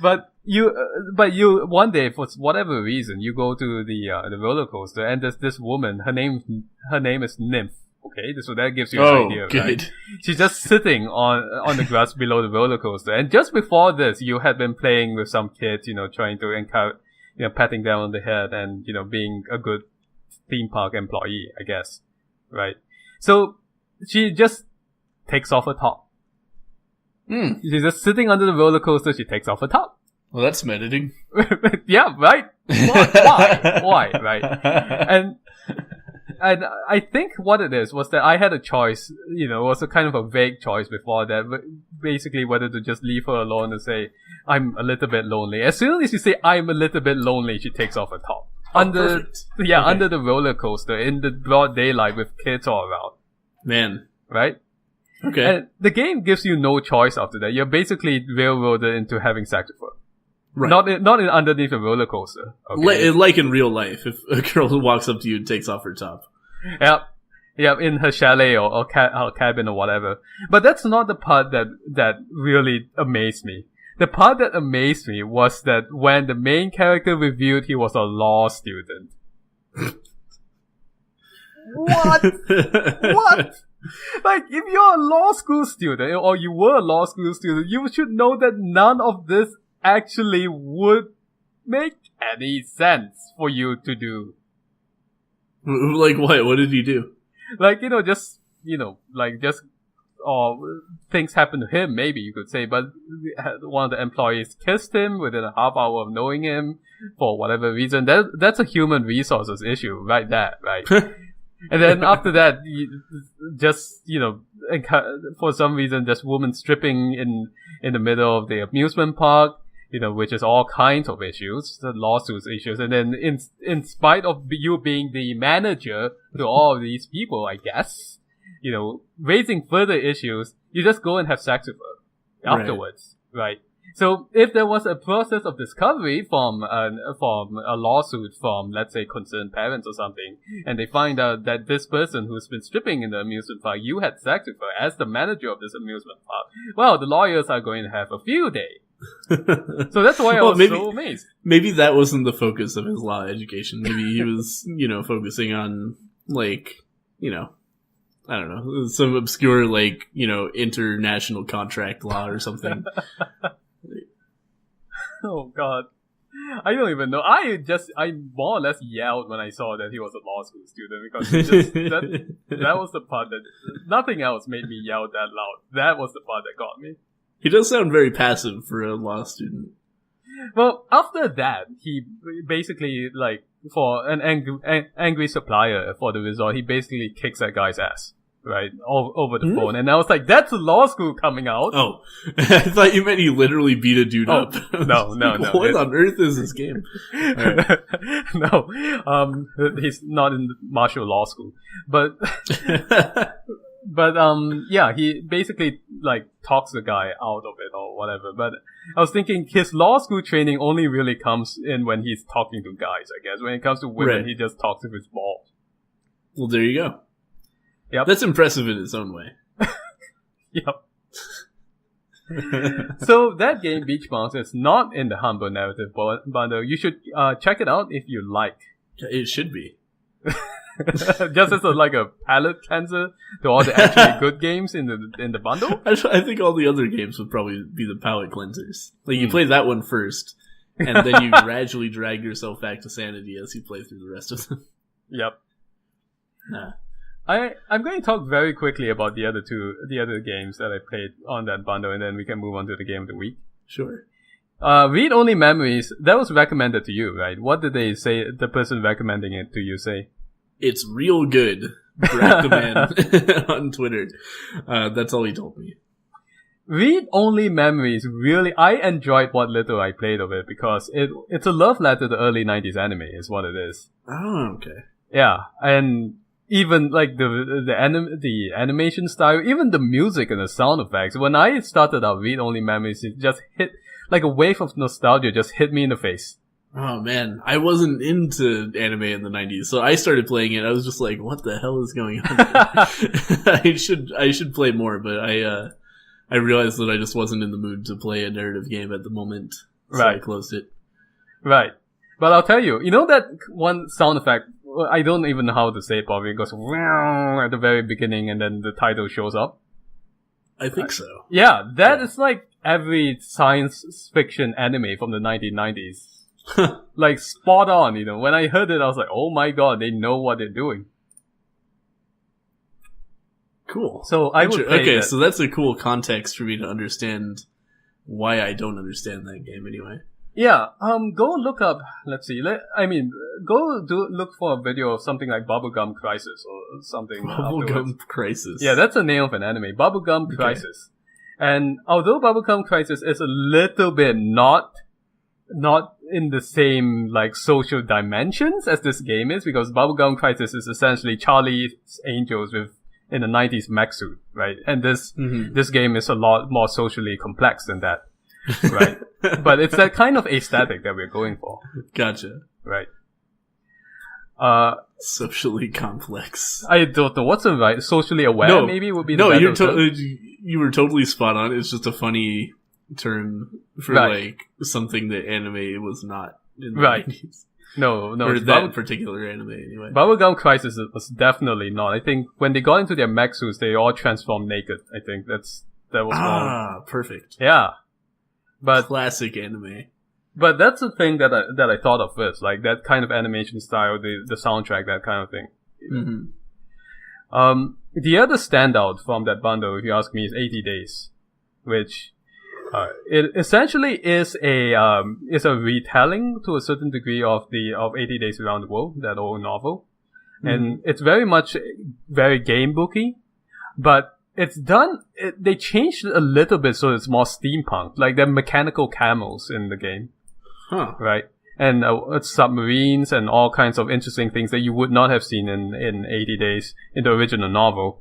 but you one day, for whatever reason, you go to the roller coaster, and there's this woman, her name is Nymph. Okay, so that gives you an idea, good. Right? She's just sitting on the grass below the roller coaster. And just before this, you had been playing with some kids, trying to encourage, patting them on the head and, being a good theme park employee, I guess. Right? So, she just takes off her top. She's just sitting under the roller coaster, she takes off her top. Well, that's meditating. Yeah, right? Why? Right? And I think what it is was that I had a choice, it was a kind of a vague choice before that, but basically whether to just leave her alone and say, I'm a little bit lonely. As soon as you say, I'm a little bit lonely, she takes off her top. Under the roller coaster, in the broad daylight with kids all around. Man. Right? Okay. And the game gives you no choice after that. You're basically railroaded into having sex with her. Right. Not in underneath a roller coaster. Okay? Like in real life, if a girl who walks up to you and takes off her top. Yep, in her chalet or cabin or whatever. But that's not the part that really amazed me. The part that amazed me was that when the main character revealed he was a law student. What? What? What? Like, if you're a law school student, or you were a law school student, you should know that none of this actually would make any sense for you to do. Like what? What did he do? Like, or things happened to him, maybe you could say, but one of the employees kissed him within a half hour of knowing him for whatever reason. That's a human resources issue, right there, right? And then after that, for some reason, just women stripping in the middle of the amusement park, which is all kinds of issues, the lawsuits issues. And then in spite of you being the manager to all of these people, I guess, raising further issues, you just go and have sex with her afterwards, right? So if there was a process of discovery from a lawsuit from, let's say, concerned parents or something, and they find out that this person who's been stripping in the amusement park, you had sex with her as the manager of this amusement park, well, the lawyers are going to have a field day. So that's why I was so amazed. Maybe that wasn't the focus of his law education. Maybe he was, focusing on, like, I don't know, some obscure, like, international contract law or something. Oh, God. I don't even know. I more or less yelled when I saw that he was a law school student, because that was the part that, nothing else made me yell that loud. That was the part that got me. He does sound very passive for a law student. Well, after that, he basically, like, for an angry supplier for the resort, he basically kicks that guy's ass. Right, over the phone. And I was like, that's a law school coming out. Oh, I thought you meant he literally beat a dude up. No. What on earth is this game? Right. No, he's not in martial law school. But, yeah, he basically, like, talks the guy out of it or whatever. But I was thinking his law school training only really comes in when he's talking to guys, I guess. When it comes to women, He just talks with his balls. Well, there you go. Yep. That's impressive in its own way. Yep. So that game, Beach Bounce, is not in the Humble Narrative bundle. You should check it out if you like. It should be. Just as a palate cleanser to all the actually good games in the bundle. I think all the other games would probably be the palate cleansers. Like, you play that one first, and then you gradually drag yourself back to sanity as you play through the rest of them. Yep. Nah. I'm going to talk very quickly about the other games that I played on that bundle, and then we can move on to the game of the week. Sure. Read Only Memories, that was recommended to you, right? What did they say, the person recommending it to you say? It's real good. Brad the man on Twitter. That's all he told me. Read Only Memories, really, I enjoyed what little I played of it, because it's a love letter to early 90s anime, is what it is. Oh, okay. Yeah, and even like the animation style, even the music and the sound effects. When I started out Read Only Memories, it just hit like a wave of nostalgia, just hit me in the face. Oh man, I wasn't into anime in the 90s, so I started playing it. I was just like, what the hell is going on here? I should play more, but I realized that I just wasn't in the mood to play a narrative game at the moment, so right. I closed it. Right. But I'll tell you, that one sound effect, I don't even know how to say it properly. It goes at the very beginning, and then the title shows up. I think so. Yeah, that is like every science fiction anime from the 1990s. Like, spot on, When I heard it, I was like, oh my god, they know what they're doing. Cool. So I would play Okay, that. so that's a cool context for me to understand why I don't understand that game anyway. Yeah, go look up, let's see, look for a video of something like Bubblegum Crisis or something. Bubblegum Crisis. Yeah, that's the name of an anime, Bubblegum Crisis. And although Bubblegum Crisis is a little bit not in the same, like, social dimensions as this game is, because Bubblegum Crisis is essentially Charlie's Angels in the 90s mech suit, right? And this game is a lot more socially complex than that. Right. But it's that kind of aesthetic that we're going for. Gotcha. Right. Socially complex. I don't know what's the right socially aware maybe would be the better you were totally spot on. It's just a funny term for like something that anime was not in the 90s. No, or that particular anime anyway. Bubblegum Crisis was definitely not. I think when they got into their mech suits, they all transformed naked. I think that was wrong. Perfect. Yeah, but classic anime. But that's the thing that I thought of first, like that kind of animation style, the soundtrack, that kind of thing. Mm-hmm. The other standout from that bundle, if you ask me, is 80 Days, which it essentially is a retelling to a certain degree of 80 Days Around the World, that old novel, and it's very game booky, but it's done. They changed it a little bit so it's more steampunk, like there are mechanical camels in the game. Huh. Right. And submarines and all kinds of interesting things that you would not have seen in 80 Days in the original novel.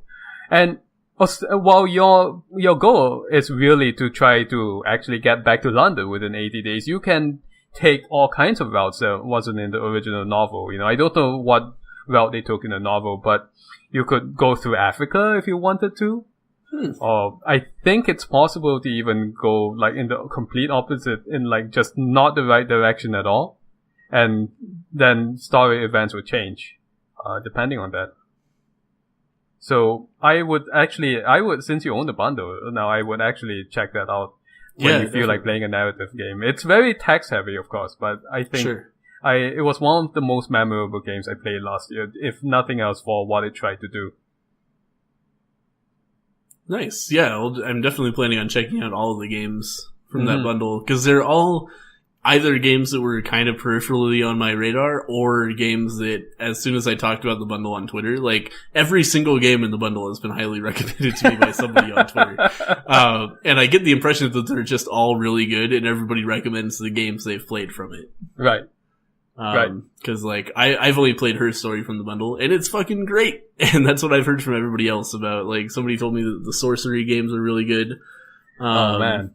And while your goal is really to try to actually get back to London within 80 days, you can take all kinds of routes that wasn't in the original novel. You know, I don't know what route they took in the novel, but you could go through Africa if you wanted to. Or I think it's possible to even go like in the complete opposite, in like just not the right direction at all, and then story events will change depending on that. So I would since you own the bundle now, I would actually check that out when you feel like playing a narrative game. It's very text heavy, of course, but I think it was one of the most memorable games I played last year, if nothing else for what it tried to do. Nice. Yeah, I'm definitely planning on checking out all of the games from that bundle, because they're all either games that were kind of peripherally on my radar, or games that as soon as I talked about the bundle on Twitter, like every single game in the bundle has been highly recommended to me by somebody on Twitter. And I get the impression that they're just all really good and everybody recommends the games they've played from it. Right. Cause like, I've only played Her Story from the bundle, and it's fucking great. And that's what I've heard from everybody else about, like, somebody told me that the Sorcery games are really good. Oh man.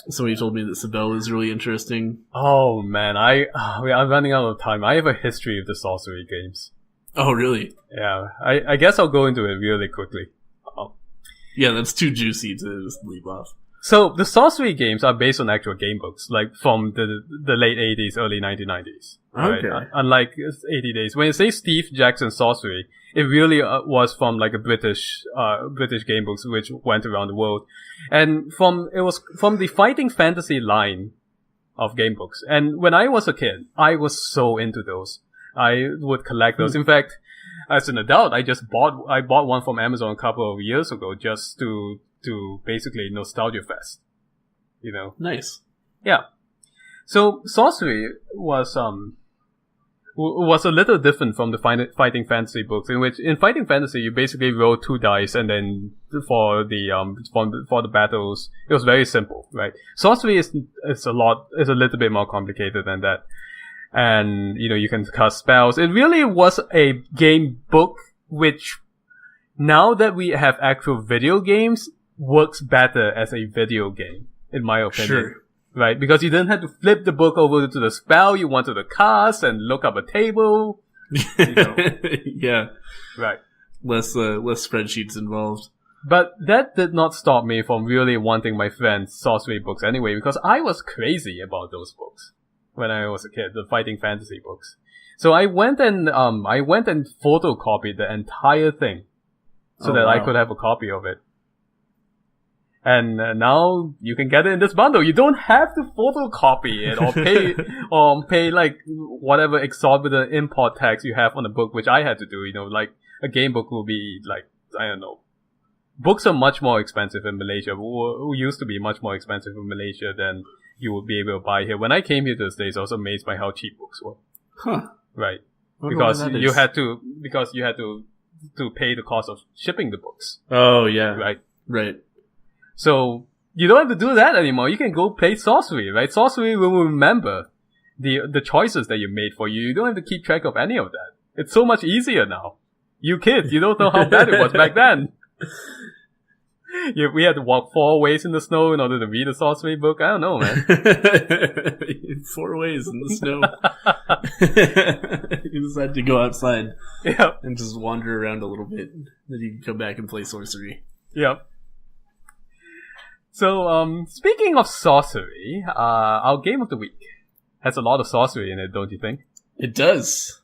Somebody told me that Sibel is really interesting. Oh man, I'm running out of time. I have a history of the Sorcery games. Oh really? Yeah, I guess I'll go into it really quickly. Yeah, that's too juicy to just leave off. So the Sorcery games are based on actual game books, like from the late 80s, early 1990s. Right? Okay. Unlike 80 Days. When you say Steve Jackson Sorcery, it really was from like a British game books which went around the world. And it was from the fighting fantasy line of game books. And when I was a kid, I was so into those. I would collect those. In fact, as an adult, I bought one from Amazon a couple of years ago just to basically nostalgia fest. You know? Nice. Yeah. So Sorcery was a little different from the fighting fantasy books, in which in fighting fantasy you basically roll 2 dice and then for the battles it was very simple, right? Sorcery is a little bit more complicated than that, and you know, you can cast spells. It really was a game book which, now that we have actual video games, works better as a video game, in my opinion. Sure. Right? Because you didn't have to flip the book over to the spell you wanted to cast and look up a table. You know. Yeah. Right. Less spreadsheets involved. But that did not stop me from really wanting my friend's Sorcery books anyway, because I was crazy about those books when I was a kid, the fighting fantasy books. So I went and photocopied the entire thing so that I could have a copy of it. And now you can get it in this bundle. You don't have to photocopy it or pay like whatever exorbitant import tax you have on the book, which I had to do. You know, like a game book will be like, I don't know. Books are much more expensive in Malaysia. Who used to be much more expensive in Malaysia than you would be able to buy here. When I came here to the States, I was amazed by how cheap books were. Huh. Right. Because you had to pay the cost of shipping the books. Oh yeah. Right. Right. So you don't have to do that anymore. You can go play Sorcery, right? Sorcery will remember the choices that you made for you. You don't have to keep track of any of that. It's so much easier now. You kids, you don't know how bad it was back then. We had to walk 4 ways in the snow in order to read a Sorcery book. I don't know, man. 4 ways in the snow. You just had to go outside and just wander around a little bit. Then you can come back and play Sorcery. Yep. So, speaking of Sorcery, our game of the week has a lot of sorcery in it, don't you think? It does.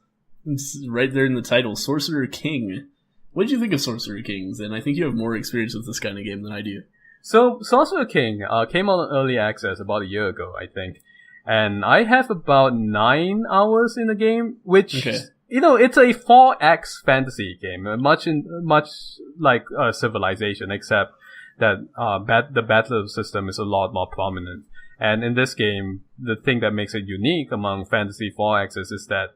It's right there in the title, Sorcerer King. What did you think of Sorcerer Kings? And I think you have more experience with this kind of game than I do. So, Sorcerer King came out in early access about a year ago, I think. And I have about 9 hours in the game, which, it's a 4X fantasy game, much like Civilization, except that the battle system is a lot more prominent. And in this game, the thing that makes it unique among fantasy 4Xs is that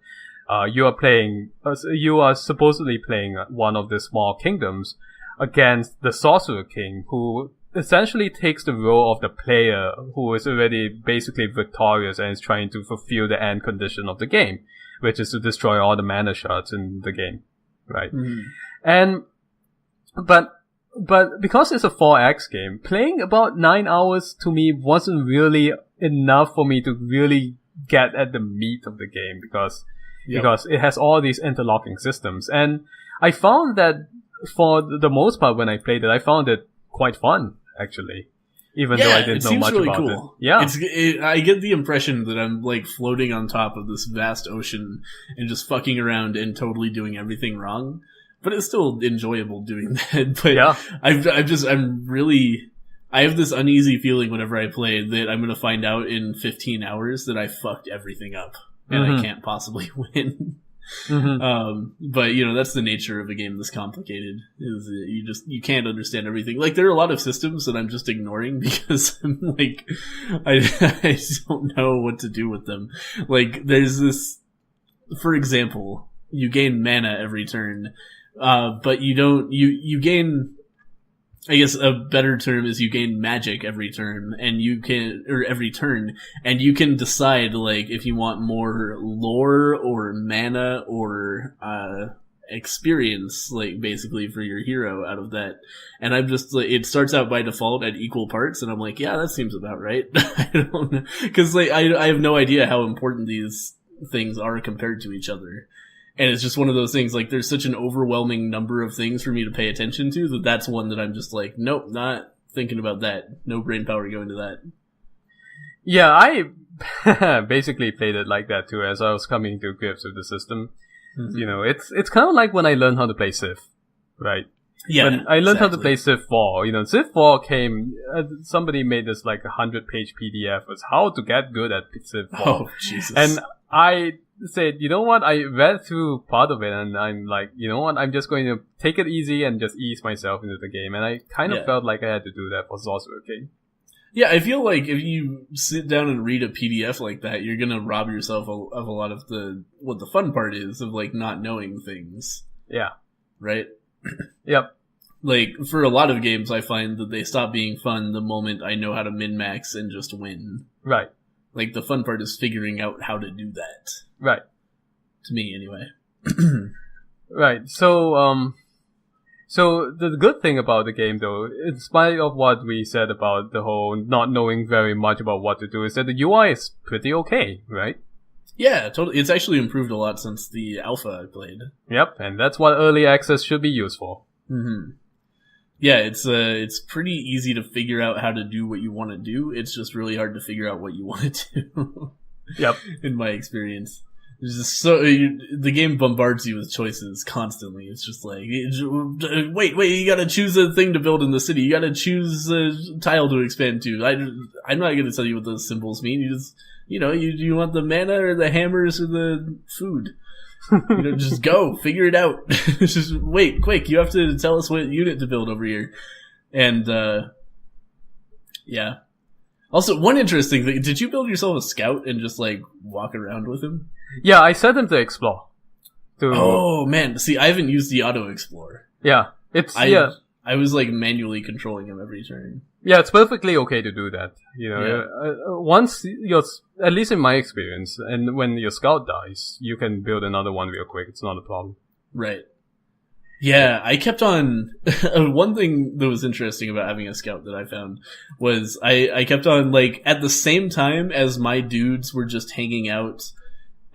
you are supposedly playing one of the small kingdoms against the Sorcerer King, who essentially takes the role of the player who is already basically victorious and is trying to fulfill the end condition of the game, which is to destroy all the mana shards in the game, right? But because it's a 4X game, playing about 9 hours to me wasn't really enough for me to really get at the meat of the game because it has all these interlocking systems. And I found that for the most part when I played it, I found it quite fun, actually. Even though I didn't know much about it. Yeah. I get the impression that I'm like floating on top of this vast ocean and just fucking around and totally doing everything wrong. But it's still enjoyable doing that. But yeah. I have this uneasy feeling whenever I play that I'm going to find out in 15 hours that I fucked everything up and I can't possibly win. But that's the nature of a game this complicated, is that you can't understand everything. Like, there are a lot of systems that I'm just ignoring because I'm like, I don't know what to do with them. Like, there's this, for example, you gain mana every turn, but you gain, I guess a better term is you gain magic every turn, and every turn, and you can decide, like, if you want more lore or mana or, experience, like, basically for your hero out of that. And I'm just like, it starts out by default at equal parts, and I'm like, yeah, that seems about right. I don't know. Cause like, I have no idea how important these things are compared to each other. And it's just one of those things, like, there's such an overwhelming number of things for me to pay attention to that's one that I'm just like, nope, not thinking about that. No brain power going to that. Yeah, I basically played it like that too as I was coming to grips with the system. It's kind of like when I learned how to play Civ, right? Yeah, when I learned how to play Civ 4, Civ 4 came, somebody made this like 100-page PDF was how to get good at Civ 4. Oh, Jesus. And I said, you know what, I read through part of it and I'm like, you know what, I'm just going to take it easy and just ease myself into the game. And I kind of felt like I had to do that for Sorcerer King. Yeah, I feel like if you sit down and read a PDF like that, you're gonna rob yourself of a lot of what the fun part is of, like, not knowing things. Yeah. Right? Yep. Like, for a lot of games, I find that they stop being fun the moment I know how to min-max and just win. Right. Like, the fun part is figuring out how to do that. Right. To me, anyway. Right. So the good thing about the game, though, in spite of what we said about the whole not knowing very much about what to do, is that the UI is pretty okay, right? Yeah, totally. It's actually improved a lot since the alpha I played. Yep, and that's what early access should be used for. Yeah, it's pretty easy to figure out how to do what you want to do. It's just really hard to figure out what you want to do. Yep. In my experience. There's just the game bombards you with choices constantly. It's just like, wait, you gotta choose a thing to build in the city. You gotta choose a tile to expand to. I'm not gonna tell you what those symbols mean. You just, you want the mana or the hammers or the food. Just go, figure it out. Just wait, quick, you have to tell us what unit to build over here. And, yeah. Also, one interesting thing, did you build yourself a scout and just, like, walk around with him? Yeah, I set him to explore. Oh, man. See, I haven't used the auto-explore. Yeah. I was, like, manually controlling him every turn. Yeah, it's perfectly okay to do that. Once at least in my experience, and when your scout dies, you can build another one real quick. It's not a problem. Right. Yeah, I kept on... one thing that was interesting about having a scout that I found was I kept on, like, at the same time as my dudes were just hanging out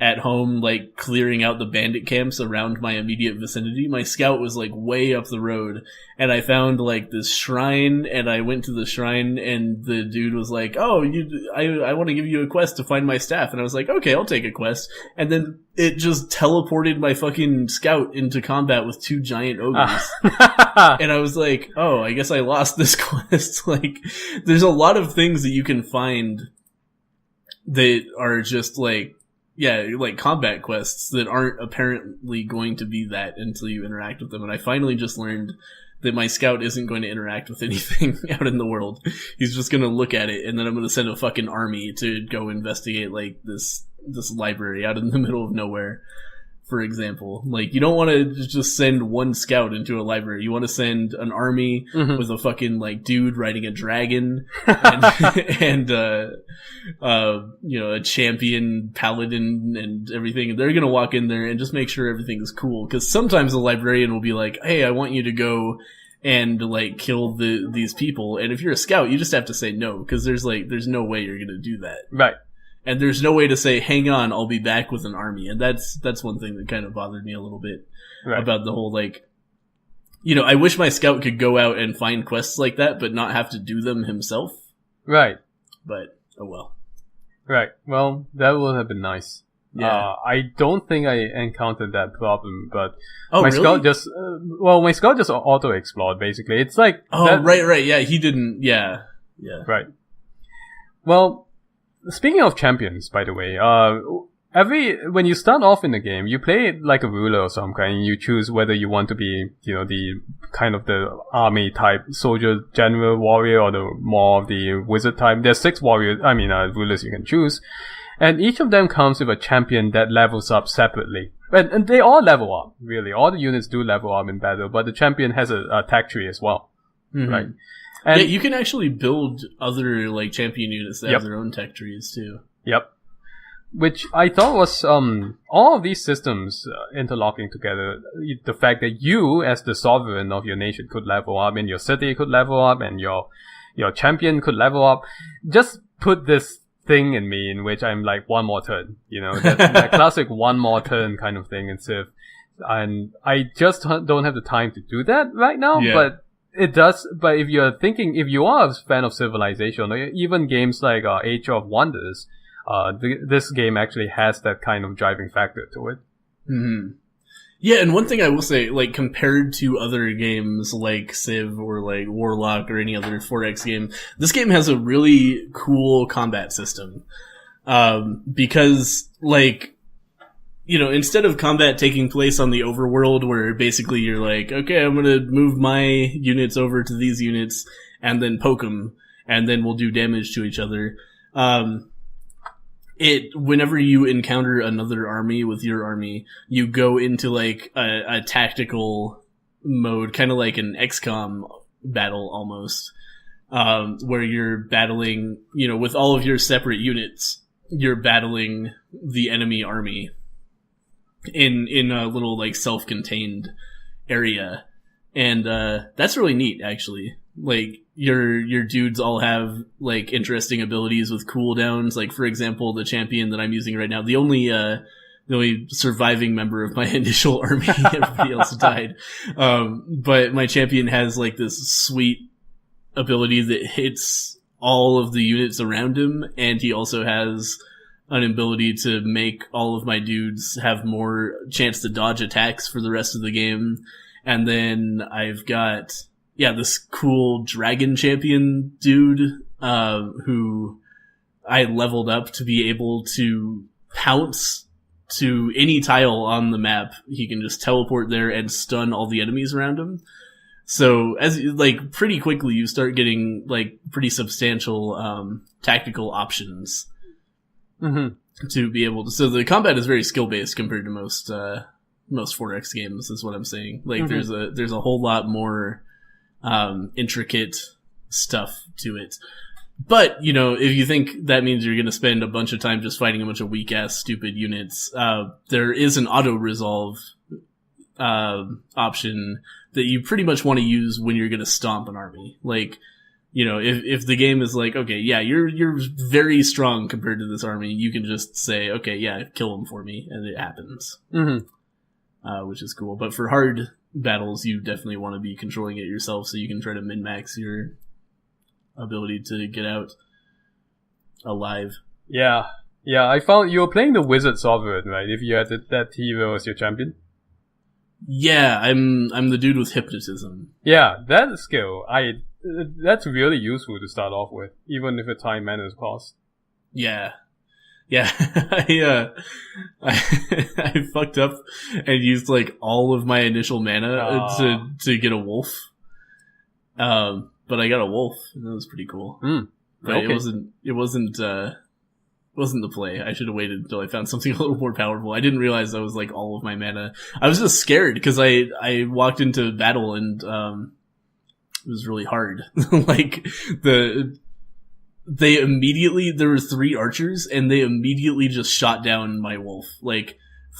at home, like clearing out the bandit camps around my immediate vicinity. My scout was like way up the road, and I found like this shrine, and I went to the shrine, and the dude was like, "Oh, I want to give you a quest to find my staff," and I was like, "Okay, I'll take a quest," and then it just teleported my fucking scout into combat with 2 giant ogres, and I was like, "Oh, I guess I lost this quest." Like, there's a lot of things that you can find that are just like, yeah, like combat quests that aren't apparently going to be that until you interact with them. And I finally just learned that my scout isn't going to interact with anything out in the world. He's just going to look at it, and then I'm going to send a fucking army to go investigate like this library out in the middle of nowhere. For example, like, you don't want to just send one scout into a library. You want to send an army with a fucking like dude riding a dragon and you know, a champion paladin and everything. They're gonna walk in there and just make sure everything's cool. Because sometimes the librarian will be like, "Hey, I want you to go and like kill these people," and if you're a scout, you just have to say no, because there's no way you're gonna do that. Right. And there's no way to say, "Hang on, I'll be back with an army." And that's one thing that kind of bothered me a little bit about the whole, like, you know, I wish my scout could go out and find quests like that, but not have to do them himself. Right. But, oh well. Right. Well, that would have been nice. Yeah. I don't think I encountered that problem, but my really? Scout just, my scout just auto-explored, basically. It's like... right, yeah, he didn't, yeah. Right. Well... Speaking of champions, by the way, when you start off in the game, you play like a ruler or some kind, and you choose whether you want to be, you know, the kind of the army type soldier, general, warrior, or the more of the wizard type. There's 6 rulers you can choose, and each of them comes with a champion that levels up separately. And they all level up, really. All the units do level up in battle, but the champion has a tech tree as well, right? And yeah, you can actually build other like champion units that have their own tech trees too. Yep. Which I thought was all of these systems interlocking together. The fact that you, as the sovereign of your nation, could level up, and your city could level up, and your champion could level up, just put this thing in me in which I'm like, one more turn. You know, that classic one more turn kind of thing. And I just don't have the time to do that right now. Yeah. But it does, but if you are a fan of Civilization, or even games like Age of Wonders, this game actually has that kind of driving factor to it. Mm-hmm. Yeah, and one thing I will say, like, compared to other games like Civ or like Warlock or any other 4X game, this game has a really cool combat system. Because, like, you know, instead of combat taking place on the overworld where basically you're like, okay, I'm gonna move my units over to these units and then poke them, and then we'll do damage to each other. Whenever you encounter another army with your army, you go into like a tactical mode, kind of like an XCOM battle almost, where you're battling, you know, with all of your separate units, you're battling the enemy army in a little like self-contained area, and that's really neat actually. Like your dudes all have like interesting abilities with cooldowns. Like, for example, the champion that I'm using right now, the only surviving member of my initial army, everybody else died. But my champion has like this sweet ability that hits all of the units around him, and he also has an ability to make all of my dudes have more chance to dodge attacks for the rest of the game. And then I've got, this cool dragon champion dude, who I leveled up to be able to pounce to any tile on the map. He can just teleport there and stun all the enemies around him. So pretty quickly you start getting like pretty substantial, tactical options. Mm-hmm. To be able to, so the combat is very skill based compared to most 4X games, is what I'm saying. Like, mm-hmm. there's a whole lot more intricate stuff to it. But, you know, if you think that means you're going to spend a bunch of time just fighting a bunch of weak ass stupid units, there is an auto resolve option that you pretty much want to use when you're going to stomp an army. Like, if the game is like, okay, yeah, you're very strong compared to this army, you can just say, okay, yeah, kill him for me, and it happens. Which is cool. But for hard battles, you definitely want to be controlling it yourself so you can try to min-max your ability to get out alive. Yeah. Yeah, I found you were playing the Wizard Sovereign, right? If you had that hero as your champion. Yeah, I'm the dude with hypnotism. Yeah, that skill, that's really useful to start off with, even if a time mana's cost. Yeah. Yeah, I fucked up and used like all of my initial mana to get a wolf. But I got a wolf, and that was pretty cool. But okay. it wasn't the play. I should have waited until I found something a little more powerful. I didn't realize that was like all of my mana. I was just scared because I walked into battle and it was really hard. Like there were 3 archers and they immediately just shot down my wolf. Like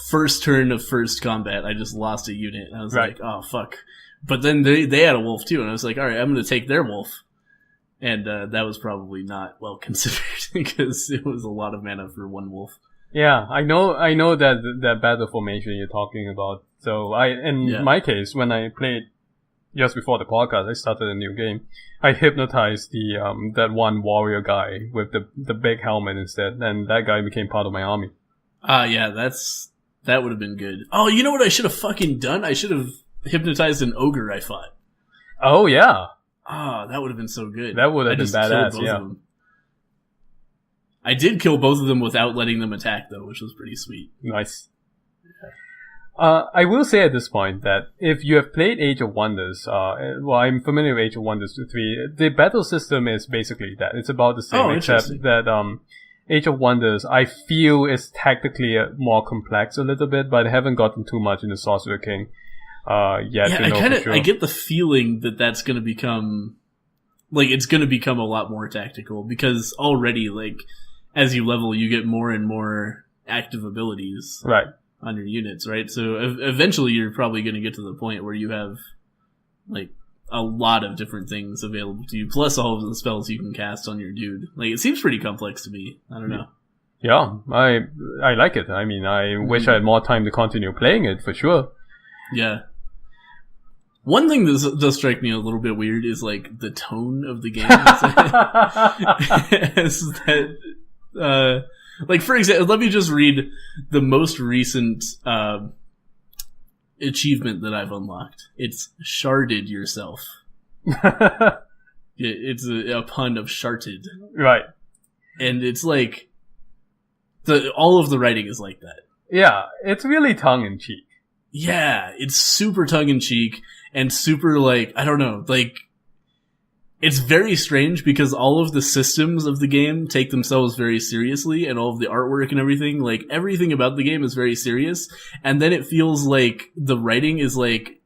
first turn of first combat, I just lost a unit. And I was like, oh fuck. But then they had a wolf too, and I was like, all right, I'm going to take their wolf. And that was probably not well considered because it was a lot of mana for one wolf. Yeah, I know that battle formation you're talking about. So in my case, when I played just before the podcast, I started a new game. I hypnotized that one warrior guy with the big helmet instead, and that guy became part of my army. Yeah, that would have been good. Oh, you know what I should have fucking done? I should have hypnotized an ogre I fought. Oh yeah. Ah, that would have been so good. That would have been badass, yeah. I did kill both of them without letting them attack, though, which was pretty sweet. Nice. I will say at this point that if you have played Age of Wonders, I'm familiar with Age of Wonders 3, the battle system is basically that. It's about the same, except that Age of Wonders, I feel, is tactically more complex a little bit, but I haven't gotten too much into Sorcerer King. Yeah, I get the feeling that that's going to become, like, it's going to become a lot more tactical because already, like, as you level, you get more and more active abilities on your units, right? So eventually, you're probably going to get to the point where you have, like, a lot of different things available to you, plus all of the spells you can cast on your dude. Like, it seems pretty complex to me. I don't know. Yeah, I like it. I mean, I wish I had more time to continue playing it for sure. Yeah. One thing that does strike me a little bit weird is like the tone of the game. Is that, like for example, let me just read the most recent achievement that I've unlocked. It's sharded yourself. It's a pun of sharted, right? And it's like all of the writing is like that. Yeah, it's really tongue in cheek. Yeah, it's super tongue in cheek and super like, I don't know, like it's very strange because all of the systems of the game take themselves very seriously and all of the artwork and everything, like everything about the game is very serious, and then it feels like the writing is like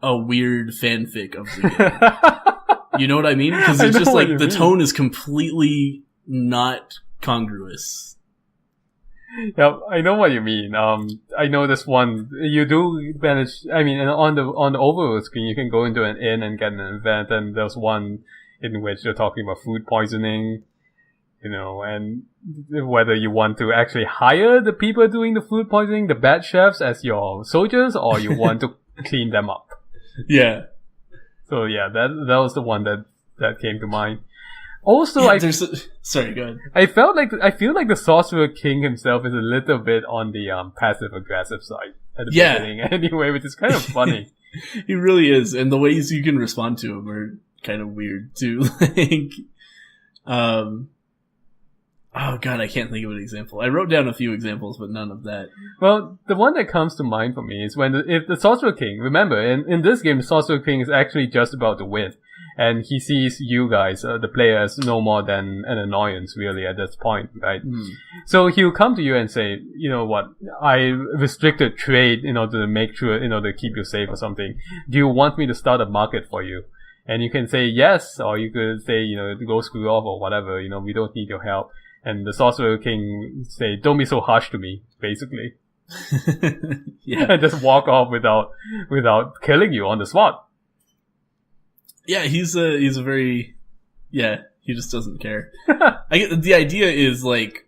a weird fanfic of the game. You know what I mean? Because it's just like the tone is completely not congruous. Yeah, I know what you mean. I know this one. You do manage. I mean, on the overworld screen, you can go into an inn and get an event, and there's one in which they're talking about food poisoning, and whether you want to actually hire the people doing the food poisoning, the bad chefs, as your soldiers, or you want to clean them up. Yeah. So yeah, that was the one that came to mind. Also, sorry, go ahead. I feel like the Sorcerer King himself is a little bit on the passive aggressive side at the beginning, anyway, which is kind of funny. He really is, and the ways you can respond to him are kind of weird too. Like, oh god, I can't think of an example. I wrote down a few examples, but none of that. Well, the one that comes to mind for me is if the Sorcerer King. Remember, in this game, the Sorcerer King is actually just about to win. And he sees you guys, the players, no more than an annoyance, really, at this point, right? So he'll come to you and say, you know what, I restricted trade, to make sure, to keep you safe or something. Do you want me to start a market for you? And you can say yes, or you could say, go screw off or whatever, we don't need your help. And the Sorcerer King say, don't be so harsh to me, basically. Yeah. And just walk off without killing you on the spot. Yeah, he's a very Yeah, he just doesn't care. The idea is like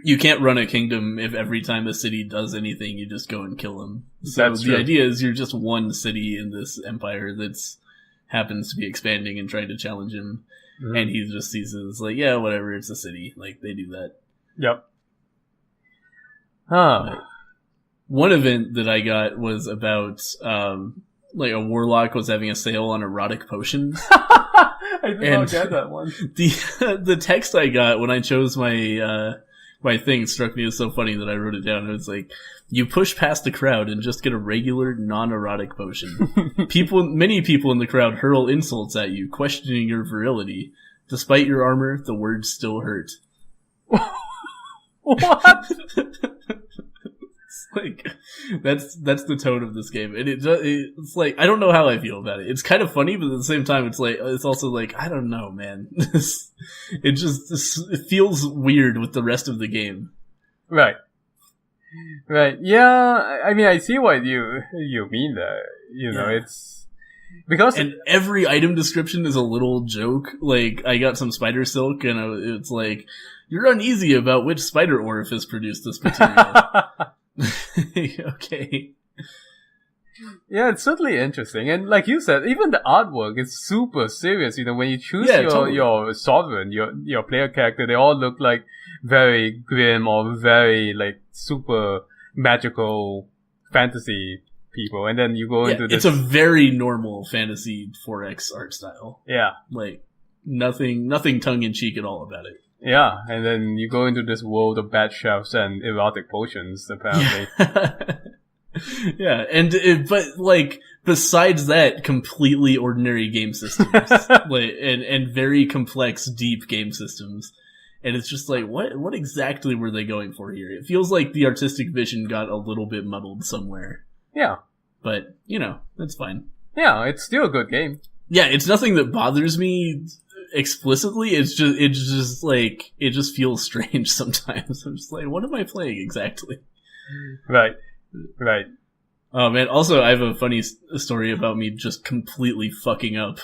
you can't run a kingdom if every time a city does anything, you just go and kill them. So That's the true. idea is you're just one city in this empire that's happens to be expanding and trying to challenge him, and he just sees it as like, yeah, whatever, it's a city. Like they do that. Yep. Huh. One event that I got was about like a warlock was having a sale on erotic potions. I did not get that one. The text I got when I chose my thing struck me as so funny that I wrote it down. It was like, you push past the crowd and just get a regular, non-erotic potion. Many people in the crowd hurl insults at you, questioning your virility. Despite your armor, the words still hurt. What? It's like, that's the tone of this game. And it's like, I don't know how I feel about it. It's kind of funny, but at the same time, it's also like, I don't know, man. It feels weird with the rest of the game. Right. Yeah, I mean, I see what you mean there. You know, it's because and every item description is a little joke. Like, I got some spider silk, and it's like, you're uneasy about which spider orifice produced this material. Okay. Yeah, it's certainly interesting. And like you said, even the artwork is super serious. You know, when you choose your sovereign, your player character, they all look like very grim or very like super magical fantasy people. And then you go into this. It's a very normal fantasy 4X art style. Yeah. Like, nothing tongue in cheek at all about it. Yeah, and then you go into this world of bad chefs and erotic potions, apparently. Yeah, but like besides that, completely ordinary game systems, like, and very complex, deep game systems, and it's just like, what exactly were they going for here? It feels like the artistic vision got a little bit muddled somewhere. Yeah, but you know, that's fine. Yeah, it's still a good game. Yeah, it's nothing that bothers me explicitly. It's just like, it just feels strange sometimes. I'm just like, what am I playing exactly? Right. Oh man, also I have a funny story about me just completely fucking up.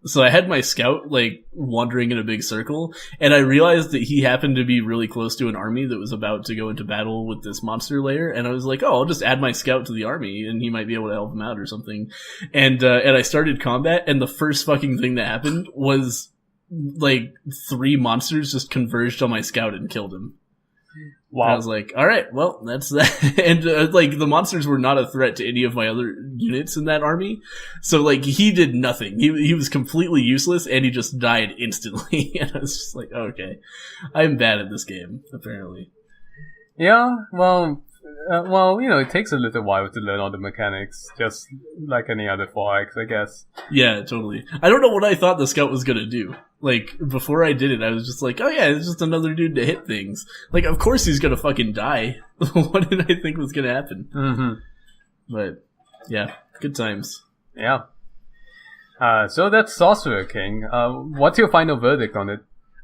So I had my scout like wandering in a big circle, and I realized that he happened to be really close to an army that was about to go into battle with this monster lair, and I was like, oh, I'll just add my scout to the army and he might be able to help him out or something. And I started combat, and the first fucking thing that happened was like 3 monsters just converged on my scout and killed him. Wow. And I was like, all right, well, that's that. And like the monsters were not a threat to any of my other units in that army. So like he did nothing. He was completely useless, and he just died instantly. And I was just like, okay, I'm bad at this game, apparently. Yeah, well, you know, it takes a little while to learn all the mechanics, just like any other 4X, I guess. Yeah, totally. I don't know what I thought the scout was gonna do. Like, before I did it, I was just like, oh yeah, it's just another dude to hit things. Like, of course he's gonna fucking die. What did I think was gonna happen? Mm-hmm. But, yeah, good times. Yeah. So that's Sorcerer King. What's your final verdict on it?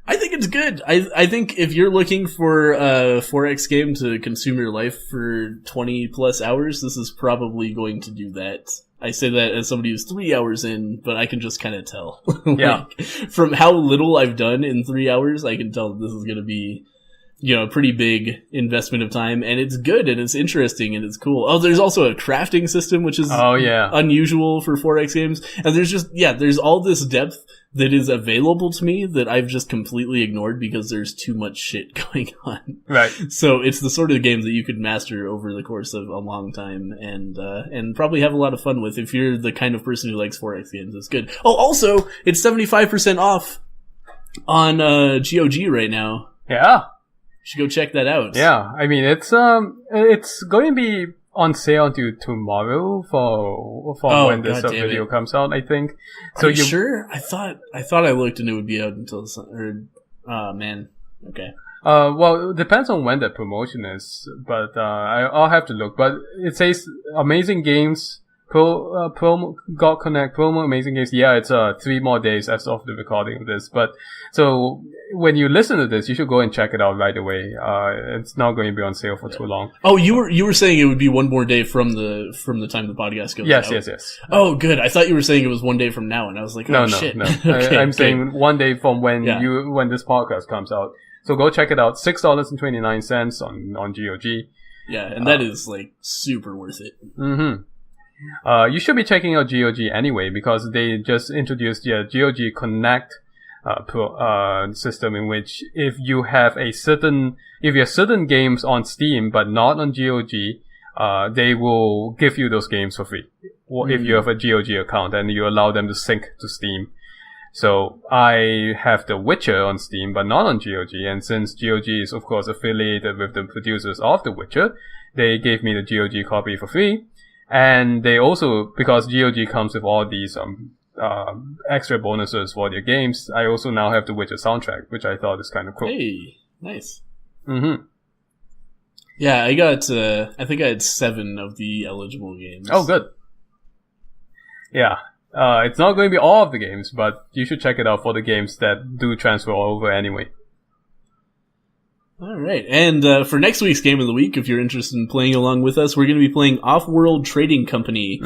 I think it's good. I think if you're looking for a 4X game to consume your life for 20 plus hours, this is probably going to do that. I say that as somebody who's 3 hours in, but I can just kind of tell. Yeah. From how little I've done in 3 hours, I can tell that this is going to be, you know, a pretty big investment of time, and it's good, and it's interesting, and it's cool. Oh, there's also a crafting system, which is unusual for 4X games. And there's all this depth that is available to me that I've just completely ignored because there's too much shit going on. Right. So it's the sort of game that you could master over the course of a long time and probably have a lot of fun with if you're the kind of person who likes 4X games. It's good. Oh, also, it's 75% off on GOG right now. Yeah. Should go check that out. Yeah, I mean it's going to be on sale until tomorrow for when this video comes out, I think. So Are you sure? I thought I looked and it would be out until oh man. Okay. Well, it depends on when the promotion is, but I'll have to look. But it says amazing games Promo God Connect promo amazing games. Yeah, it's 3 more days as of the recording of this. But so when you listen to this, you should go and check it out right away. It's not going to be on sale for too long. Oh, you were saying it would be 1 more day from the time the podcast goes out. Yes. Oh, good. I thought you were saying it was 1 day from now, and I was like, oh, shit. No. Okay, I'm saying 1 day from when when this podcast comes out. So go check it out. $6.29 on GOG. Yeah, and that is like super worth it. Mm-hmm. You should be checking out GOG anyway because they just introduced the GOG Connect system in which if you have certain games on Steam but not on GOG, they will give you those games for free. If you have a GOG account and you allow them to sync to Steam. So I have The Witcher on Steam but not on GOG, and since GOG is of course affiliated with the producers of The Witcher, they gave me the GOG copy for free. And they also, because GOG comes with all these extra bonuses for their games, I also now have the Witcher soundtrack, which I thought is kind of cool. Hey, nice. Mm-hmm. Yeah, I got, I think I had 7 of the eligible games. Oh, good. Yeah. It's not going to be all of the games, but you should check it out for the games that do transfer over anyway. All right, and for next week's Game of the Week, if you're interested in playing along with us, we're going to be playing Off-World Trading Company,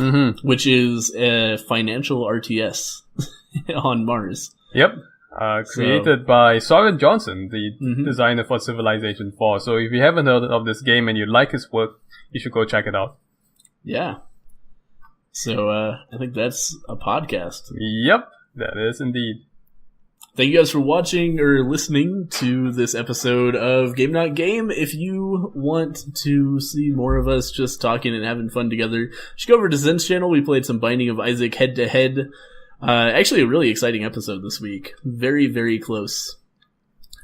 which is a financial RTS on Mars. Yep, created by Soren Johnson, the designer for Civilization 4. So if you haven't heard of this game and you like his work, you should go check it out. Yeah. So I think that's a podcast. Yep, that is indeed. Thank you guys for watching or listening to this episode of Game Not Game. If you want to see more of us just talking and having fun together, you should go over to Zen's channel. We played some Binding of Isaac head-to-head. Actually, a really exciting episode this week. Very, very close.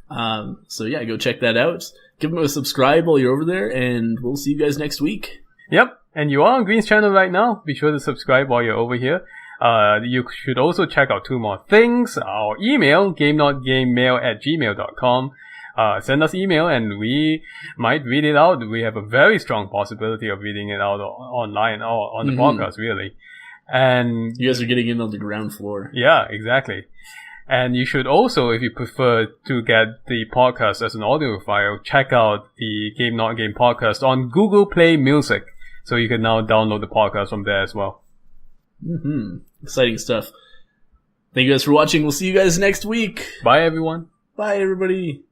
So yeah, go check that out. Give them a subscribe while you're over there, and we'll see you guys next week. Yep, and you are on Green's channel right now. Be sure to subscribe while you're over here. You should also check out 2 more things. Our email, GameNotGameMail@gmail.com. Send us email and we might read it out. We have a very strong possibility of reading it out online or on the podcast, really. And you guys are getting in on the ground floor. Yeah, exactly. And you should also, if you prefer to get the podcast as an audio file, check out the Game Not Game podcast on Google Play Music. So you can now download the podcast from there as well. Exciting stuff. Thank you guys for watching. We'll see you guys next week. Bye, everyone. Bye, everybody.